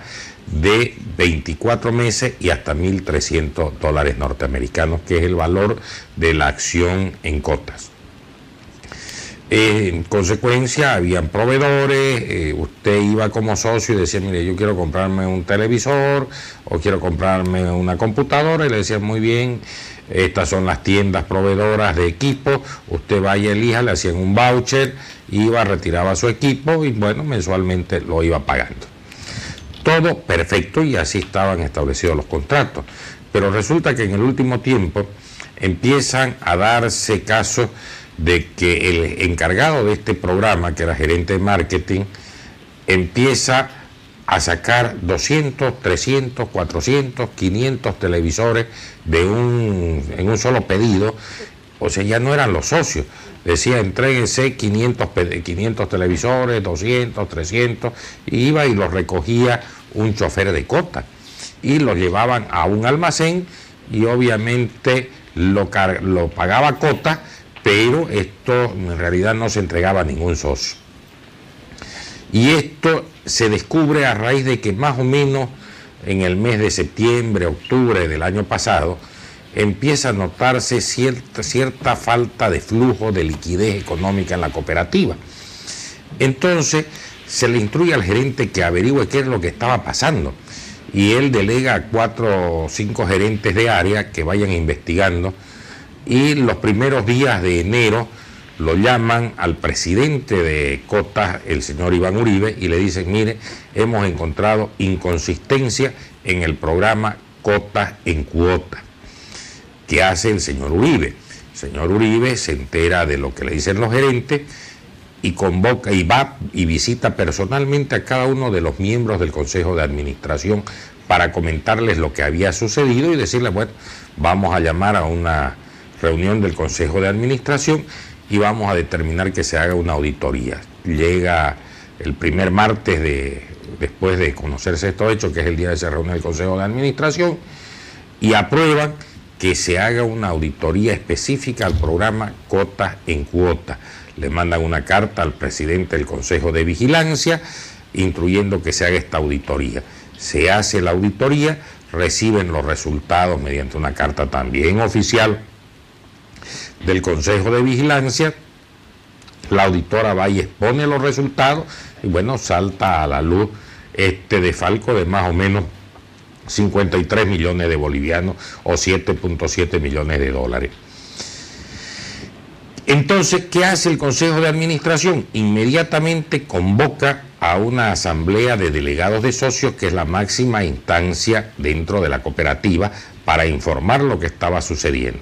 de 24 meses y hasta $1.300 norteamericanos, que es el valor de la acción en Cotas. En consecuencia, habían proveedores, usted iba como socio y decía, mire, yo quiero comprarme un televisor o quiero comprarme una computadora, y le decían, muy bien, estas son las tiendas proveedoras de equipo, usted vaya, elija, le hacían un voucher, iba, retiraba su equipo y bueno, mensualmente lo iba pagando. Todo perfecto, y así estaban establecidos los contratos. Pero resulta que en el último tiempo empiezan a darse casos de que el encargado de este programa, que era gerente de marketing, empieza a sacar 200, 300, 400, 500 televisores en un solo pedido. O sea, ya no eran los socios. Decía, entréguense 500 televisores, 200, 300, y iba y los recogía un chofer de Cotas. Y los llevaban a un almacén y obviamente lo pagaba Cotas, pero esto en realidad no se entregaba a ningún socio. Y esto se descubre a raíz de que más o menos en el mes de septiembre, octubre del año pasado, empieza a notarse cierta falta de flujo de liquidez económica en la cooperativa. Entonces se le instruye al gerente que averigüe qué es lo que estaba pasando, y él delega a 4 o 5 gerentes de área que vayan investigando, y los primeros días de enero lo llaman al presidente de Cotas, el señor Iván Uribe, y le dicen, mire, hemos encontrado inconsistencia en el programa Cotas en Cuotas. ¿Qué hace el señor Uribe? El señor Uribe se entera de lo que le dicen los gerentes y convoca y va y visita personalmente a cada uno de los miembros del Consejo de Administración para comentarles lo que había sucedido y decirles, bueno, vamos a llamar a una reunión del Consejo de Administración y vamos a determinar que se haga una auditoría. Llega el primer martes después de conocerse estos hechos, que es el día de esa reunión del Consejo de Administración, y aprueban que se haga una auditoría específica al programa Cotas en Cuota. Le mandan una carta al presidente del Consejo de Vigilancia instruyendo que se haga esta auditoría. Se hace la auditoría, reciben los resultados mediante una carta también oficial del Consejo de Vigilancia. La auditora va y expone los resultados y bueno, salta a la luz este desfalco de más o menos 53 millones de bolivianos o 7.7 millones de dólares. Entonces, ¿qué hace el Consejo de Administración? Inmediatamente convoca a una asamblea de delegados de socios, que es la máxima instancia dentro de la cooperativa, para informar lo que estaba sucediendo.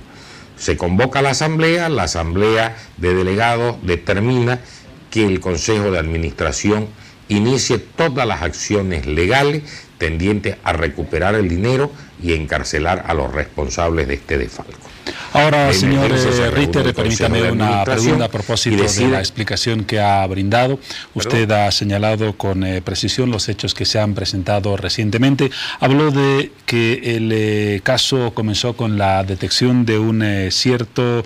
Se convoca a la asamblea de delegados determina que el Consejo de Administración inicie todas las acciones legales tendientes a recuperar el dinero y encarcelar a los responsables de este desfalco. Ahora, señor Ritter, permítame una pregunta a propósito de la explicación que ha brindado. Usted ha señalado con precisión los hechos que se han presentado recientemente. Habló de que el caso comenzó con la detección de una cierta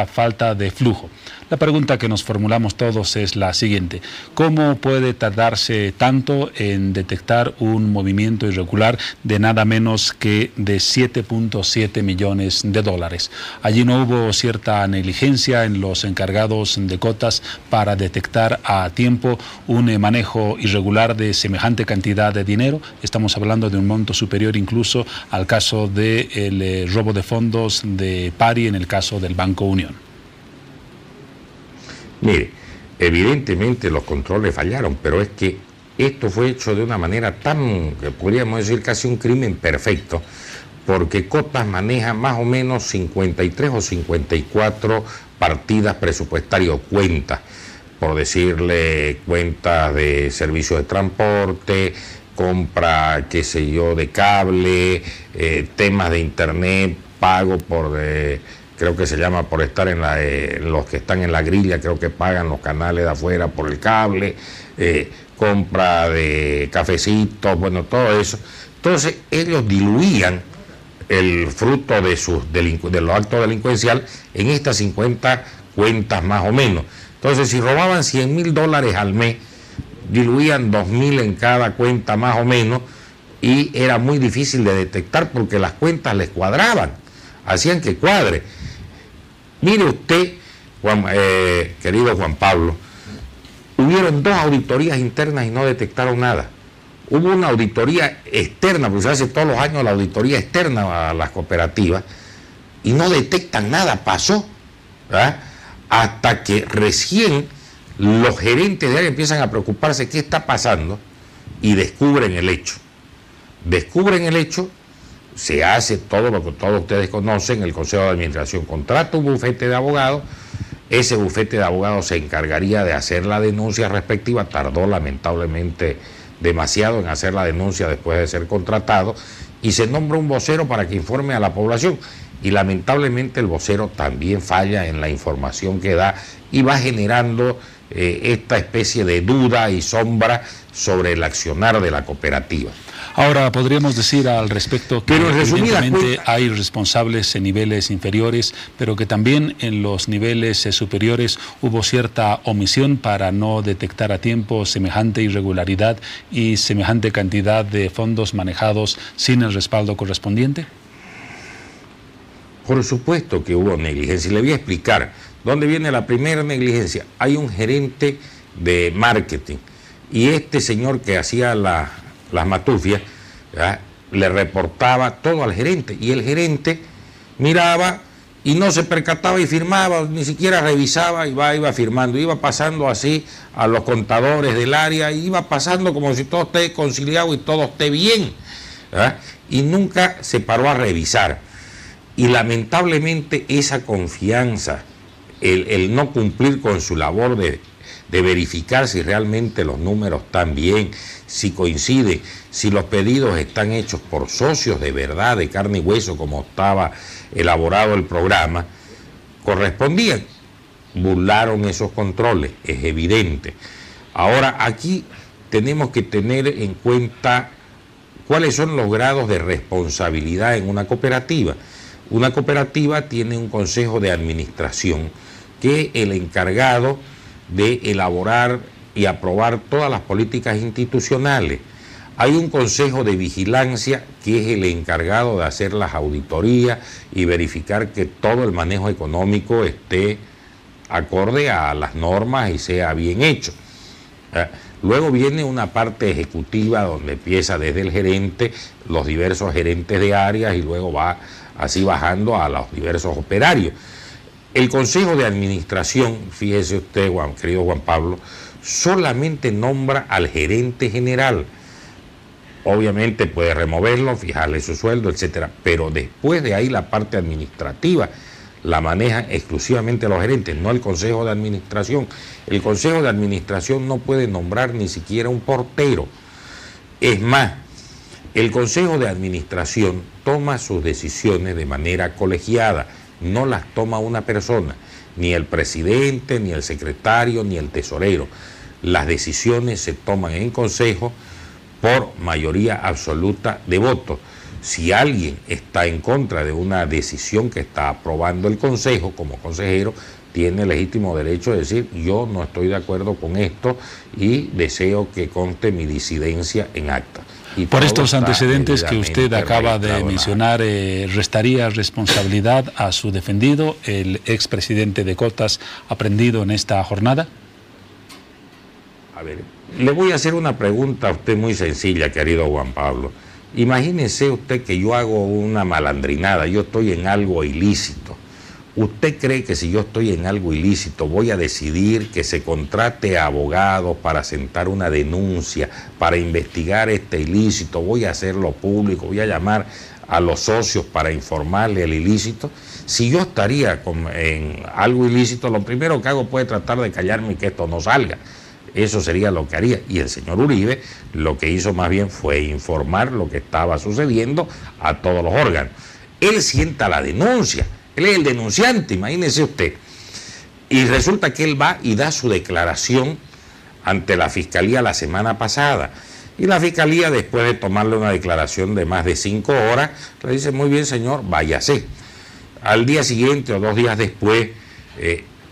falta de flujo. La pregunta que nos formulamos todos es la siguiente: ¿cómo puede tardarse tanto en detectar un movimiento irregular de nada menos que de 7.7 millones de dólares? Allí no hubo cierta negligencia en los encargados de cotas para detectar a tiempo un manejo irregular de semejante cantidad de dinero. Estamos hablando de un monto superior incluso al caso del robo de fondos de Pari en el caso del Banco Unión. Mire, evidentemente los controles fallaron, pero es que esto fue hecho de una manera tan, que podríamos decir casi un crimen perfecto, porque Cotas maneja más o menos 53 o 54 partidas presupuestarias, cuentas, por decirle, cuentas de servicios de transporte, compra, qué sé yo, de cable, temas de internet, pago por... creo que se llama por estar en los que están en la grilla, creo que pagan los canales de afuera por el cable, compra de cafecitos, bueno, todo eso. Entonces ellos diluían el fruto de los actos delincuenciales en estas 50 cuentas más o menos. Entonces, si robaban $100.000 al mes, diluían 2.000 en cada cuenta más o menos, y era muy difícil de detectar porque las cuentas les cuadraban, hacían que cuadre. Mire usted, querido Juan Pablo, hubieron 2 auditorías internas y no detectaron nada. Hubo una auditoría externa, porque se hace todos los años la auditoría externa a las cooperativas, y no detectan nada, pasó, ¿verdad? Hasta que recién los gerentes de área empiezan a preocuparse qué está pasando y descubren el hecho. Se hace todo lo que todos ustedes conocen, el Consejo de Administración contrata un bufete de abogados, ese bufete de abogados se encargaría de hacer la denuncia respectiva, tardó lamentablemente demasiado en hacer la denuncia después de ser contratado, y se nombra un vocero para que informe a la población, y lamentablemente el vocero también falla en la información que da y va generando esta especie de duda y sombra sobre el accionar de la cooperativa. Ahora, podríamos decir al respecto que evidentemente hay responsables en niveles inferiores, pero que también en los niveles superiores hubo cierta omisión para no detectar a tiempo semejante irregularidad y semejante cantidad de fondos manejados sin el respaldo correspondiente. Por supuesto que hubo negligencia, y le voy a explicar dónde viene la primera negligencia. Hay un gerente de marketing, y este señor que hacía las matufias, ¿verdad?, le reportaba todo al gerente, y el gerente miraba y no se percataba y firmaba, ni siquiera revisaba, iba firmando, iba pasando así a los contadores del área, iba pasando como si todo esté conciliado y todo esté bien, ¿verdad?, y nunca se paró a revisar. Y lamentablemente esa confianza, el no cumplir con su labor de verificar si realmente los números están bien, si coincide, si los pedidos están hechos por socios de verdad, de carne y hueso, como estaba elaborado el programa, correspondían. Burlaron esos controles, es evidente. Ahora, aquí tenemos que tener en cuenta ¿Cuáles son los grados de responsabilidad en una cooperativa? Una cooperativa tiene un consejo de administración que es el encargado de elaborar y aprobar todas las políticas institucionales. Hay un consejo de vigilancia que es el encargado de hacer las auditorías y verificar que todo el manejo económico esté acorde a las normas y sea bien hecho. Luego viene una parte ejecutiva donde empieza desde el gerente, los diversos gerentes de áreas y luego va así bajando a los diversos operarios. El consejo de administración, fíjese usted, querido Juan Pablo, solamente nombra al gerente general. Obviamente puede removerlo, fijarle su sueldo, etcétera, pero después de ahí la parte administrativa la manejan exclusivamente los gerentes, no el consejo de administración. El consejo de administración no puede nombrar ni siquiera un portero. Es más, el consejo de administración toma sus decisiones de manera colegiada, no las toma una persona, ni el presidente, ni el secretario, ni el tesorero. Las decisiones se toman en consejo por mayoría absoluta de votos. Si alguien está en contra de una decisión que está aprobando el consejo, como consejero, tiene legítimo derecho de decir: yo no estoy de acuerdo con esto y deseo que conste mi disidencia en acta. Y por estos antecedentes que usted acaba de mencionar, ¿restaría responsabilidad a su defendido, el expresidente de Cotas, aprendido en esta jornada? A ver, le voy a hacer una pregunta a usted muy sencilla, querido Juan Pablo. Imagínese usted que yo hago una malandrinada, yo estoy en algo ilícito. ¿Usted cree que si yo estoy en algo ilícito voy a decidir que se contrate a abogados para sentar una denuncia, para investigar este ilícito? ¿Voy a hacerlo público? ¿Voy a llamar a los socios para informarle el ilícito? Si yo estaría en algo ilícito, lo primero que hago puede tratar de callarme y que esto no salga. Eso sería lo que haría. Y el señor Uribe lo que hizo más bien fue informar lo que estaba sucediendo a todos los órganos. Él sienta la denuncia, él es el denunciante, imagínese usted. Y resulta que él va y da su declaración ante la Fiscalía la semana pasada. Y la Fiscalía, después de tomarle una declaración de más de 5 horas, le dice: muy bien, señor, váyase. Al día siguiente o 2 días después,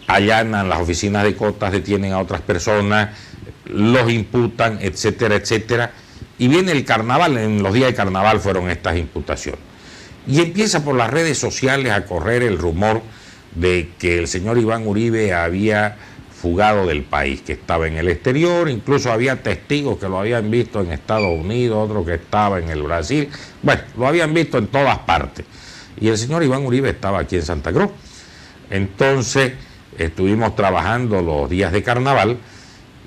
allanan las oficinas de Cotas, detienen a otras personas, los imputan, etcétera, etcétera. Y viene el carnaval, en los días de carnaval fueron estas imputaciones. Y empieza por las redes sociales a correr el rumor de que el señor Iván Uribe había fugado del país, que estaba en el exterior, incluso había testigos que lo habían visto en Estados Unidos, otro que estaba en el Brasil, bueno, lo habían visto en todas partes. Y el señor Iván Uribe estaba aquí en Santa Cruz. Entonces estuvimos trabajando los días de carnaval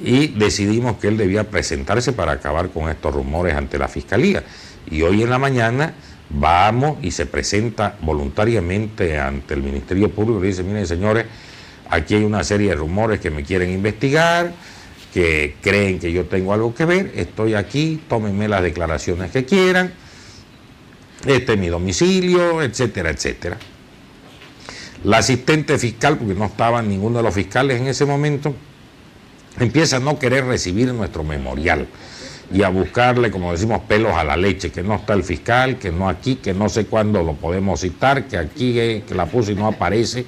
y decidimos que él debía presentarse para acabar con estos rumores ante la Fiscalía. Y hoy en la mañana vamos y se presenta voluntariamente ante el Ministerio Público y dice: miren, señores, aquí hay una serie de rumores que me quieren investigar, que creen que yo tengo algo que ver, estoy aquí, tómenme las declaraciones que quieran, este es mi domicilio, etcétera, etcétera. La asistente fiscal, porque no estaban ninguno de los fiscales en ese momento, empieza a no querer recibir nuestro memorial y a buscarle, como decimos, pelos a la leche, que no está el fiscal, que no aquí, que no sé cuándo lo podemos citar, que aquí que la puse y no aparece.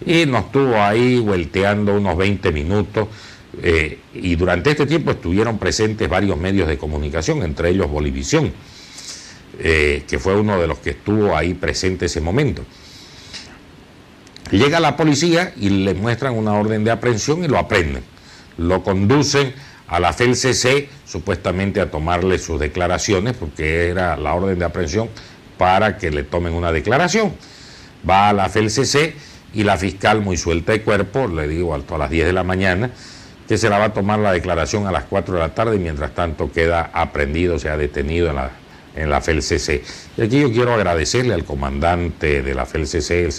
Y nos estuvo ahí vuelteando unos 20 minutos y durante este tiempo estuvieron presentes varios medios de comunicación, entre ellos Bolivisión, que fue uno de los que estuvo ahí presente ese momento. Llega la policía y le muestran una orden de aprehensión y lo aprenden. Lo conducen a la FELCC, supuestamente a tomarle sus declaraciones, porque era la orden de aprehensión para que le tomen una declaración. Va a la FELCC y la fiscal, muy suelta de cuerpo, le digo a las 10 de la mañana, que se la va a tomar la declaración a las 4 de la tarde y mientras tanto queda aprehendido, se ha detenido en la FELCC. Y aquí yo quiero agradecerle al comandante de la FELCC,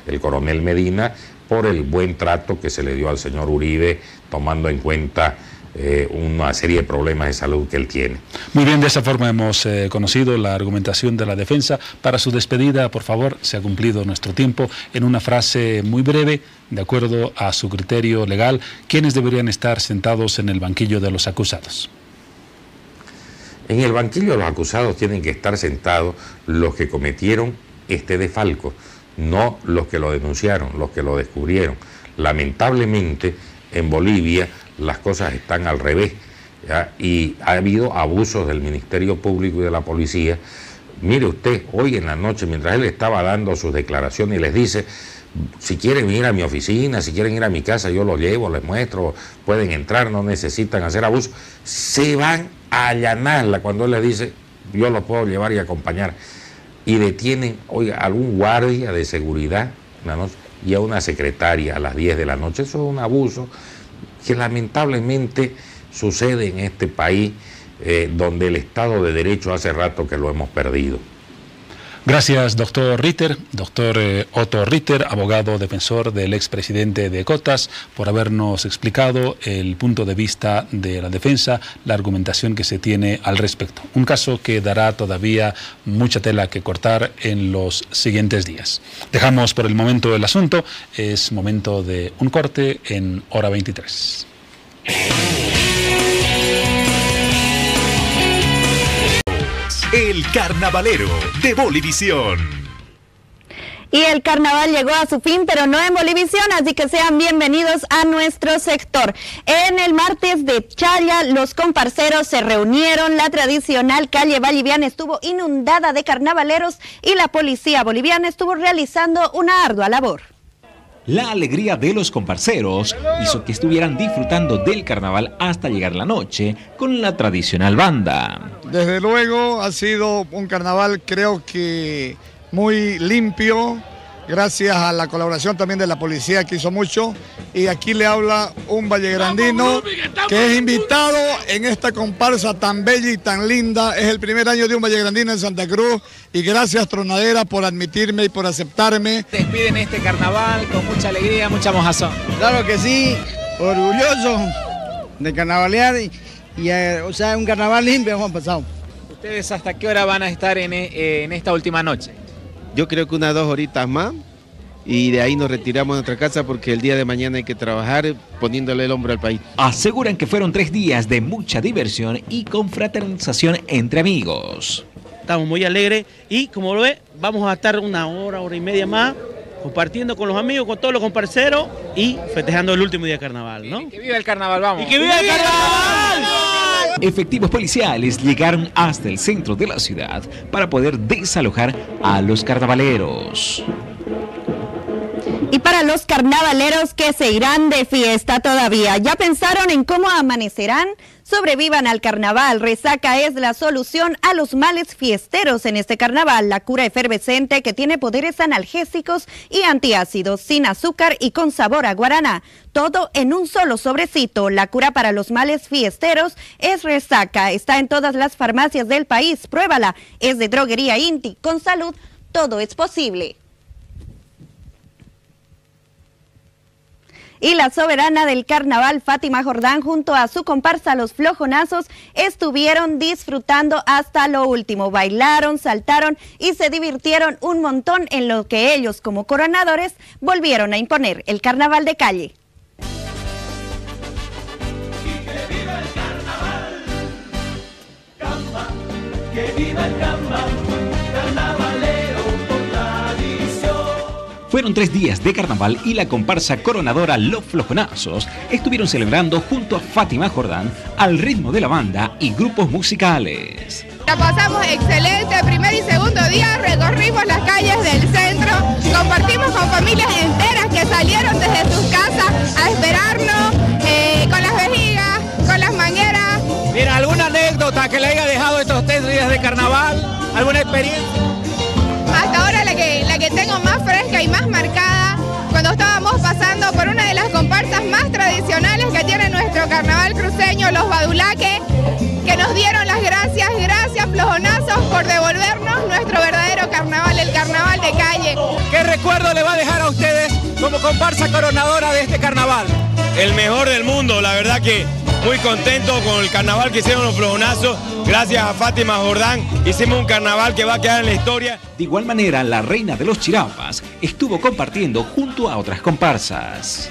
el coronel Medina, por el buen trato que se le dio al señor Uribe, tomando en cuenta una serie de problemas de salud que él tiene. Muy bien, de esa forma hemos conocido la argumentación de la defensa. Para su despedida, por favor, se ha cumplido nuestro tiempo. En una frase muy breve, de acuerdo a su criterio legal, ¿quiénes deberían estar sentados en el banquillo de los acusados? En el banquillo de los acusados tienen que estar sentados los que cometieron este desfalco, no los que lo denunciaron, los que lo descubrieron. Lamentablemente, en Bolivia las cosas están al revés, ¿ya? Y ha habido abusos del Ministerio Público y de la policía. Mire usted, hoy en la noche, mientras él estaba dando sus declaraciones, y les dice, si quieren ir a mi oficina, si quieren ir a mi casa, yo los llevo, les muestro, pueden entrar, no necesitan hacer abuso. Se van a allanarla cuando él les dice, yo los puedo llevar y acompañar. Y detienen, oiga, a algún guardia de seguridad una noche, y a una secretaria a las 10 de la noche. Eso es un abuso que lamentablemente sucede en este país, donde el Estado de Derecho hace rato que lo hemos perdido. Gracias, doctor Ritter, doctor Otto Ritter, abogado defensor del expresidente de Cotas, por habernos explicado el punto de vista de la defensa, la argumentación que se tiene al respecto. Un caso que dará todavía mucha tela que cortar en los siguientes días. Dejamos por el momento el asunto, es momento de un corte en Hora 23. El Carnavalero de Bolivisión. Y el carnaval llegó a su fin, pero no en Bolivisión, así que sean bienvenidos a nuestro sector. En el martes de Chaya, los comparceros se reunieron, la tradicional calle boliviana estuvo inundada de carnavaleros y la policía boliviana estuvo realizando una ardua labor. La alegría de los comparceros hizo que estuvieran disfrutando del carnaval hasta llegar la noche con la tradicional banda. Desde luego ha sido un carnaval, creo que muy limpio, gracias a la colaboración también de la policía que hizo mucho. Y aquí le habla un vallegrandino que es invitado en esta comparsa tan bella y tan linda. Es el primer año de un vallegrandino en Santa Cruz y gracias Tronadera por admitirme y por aceptarme. Despiden este carnaval con mucha alegría, mucha mojazón. Claro que sí, orgulloso de carnavalear y o sea, un carnaval limpio hemos pasado. ¿Ustedes hasta qué hora van a estar en esta última noche? Yo creo que unas 2 horitas más y de ahí nos retiramos a nuestra casa porque el día de mañana hay que trabajar poniéndole el hombro al país. Aseguran que fueron 3 días de mucha diversión y confraternización entre amigos. Estamos muy alegres y como lo ve, vamos a estar una hora, hora y media más compartiendo con los amigos, con todos los comparceros y festejando el último día de carnaval, ¿no? ¡Que viva el carnaval, vamos! ¡Y que viva el carnaval! Efectivos policiales llegaron hasta el centro de la ciudad para poder desalojar a los carnavaleros. Y para los carnavaleros que se irán de fiesta todavía, ¿ya pensaron en cómo amanecerán? Sobrevivan al carnaval. Resaca es la solución a los males fiesteros en este carnaval. La cura efervescente que tiene poderes analgésicos y antiácidos, sin azúcar y con sabor a guaraná. Todo en un solo sobrecito. La cura para los males fiesteros es Resaca. Está en todas las farmacias del país. Pruébala. Es de Droguería Inti. Con salud, todo es posible. Y la soberana del carnaval, Fátima Jordán, junto a su comparsa Los Flojonazos, estuvieron disfrutando hasta lo último. Bailaron, saltaron y se divirtieron un montón en lo que ellos, como coronadores, volvieron a imponer el carnaval de calle. Que viva el carnaval, Camba, que viva el Camba, carnavalero con tradición. Fueron 3 días de carnaval y la comparsa coronadora Los Flojonazos estuvieron celebrando junto a Fátima Jordán al ritmo de la banda y grupos musicales. La pasamos excelente, primer y segundo día recorrimos las calles del centro, compartimos con familias enteras que salieron desde sus casas a esperarnos con las vejigas, con las mangueras. Mira, ¿alguna anécdota que le haya dejado estos 3 días de carnaval? ¿Alguna experiencia? Hasta ahora la que tengo más fresca y más marcada, cuando estábamos pasando por una de las comparsas más tradicionales que tiene nuestro carnaval cruceño, los Badulaques, que nos dieron las gracias, Flojonazos, por devolvernos nuestro verdadero carnaval, el carnaval de calle. ¿Qué recuerdo le va a dejar a ustedes como comparsa coronadora de este carnaval? El mejor del mundo, la verdad que muy contento con el carnaval que hicieron los Flojonazos. Gracias a Fátima Jordán hicimos un carnaval que va a quedar en la historia. De igual manera, la reina de los Chirapas estuvo compartiendo junto a otras comparsas.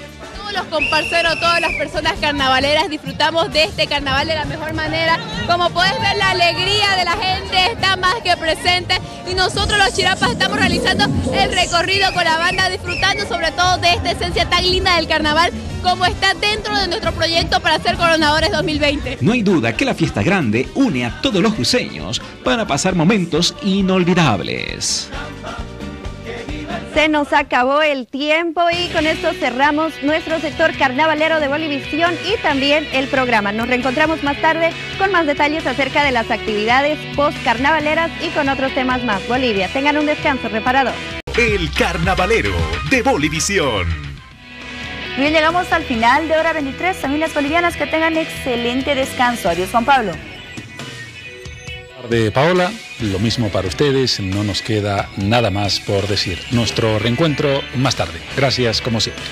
todos los comparceros, todas las personas carnavaleras disfrutamos de este carnaval de la mejor manera. Como puedes ver, la alegría de la gente está más que presente y nosotros los chirapas estamos realizando el recorrido con la banda, disfrutando sobre todo de esta esencia tan linda del carnaval como está dentro de nuestro proyecto para ser Coronadores 2020. No hay duda que la fiesta grande une a todos los cruceños para pasar momentos inolvidables. Se nos acabó el tiempo y con esto cerramos nuestro sector carnavalero de Bolivisión y también el programa. Nos reencontramos más tarde con más detalles acerca de las actividades post-carnavaleras y con otros temas más. Bolivia, tengan un descanso reparador. El Carnavalero de Bolivisión. Bien, llegamos al final de hora 23. Familias bolivianas, que tengan excelente descanso. Adiós, Juan Pablo. De Paola, lo mismo para ustedes, no nos queda nada más por decir. Nuestro reencuentro más tarde. Gracias como siempre.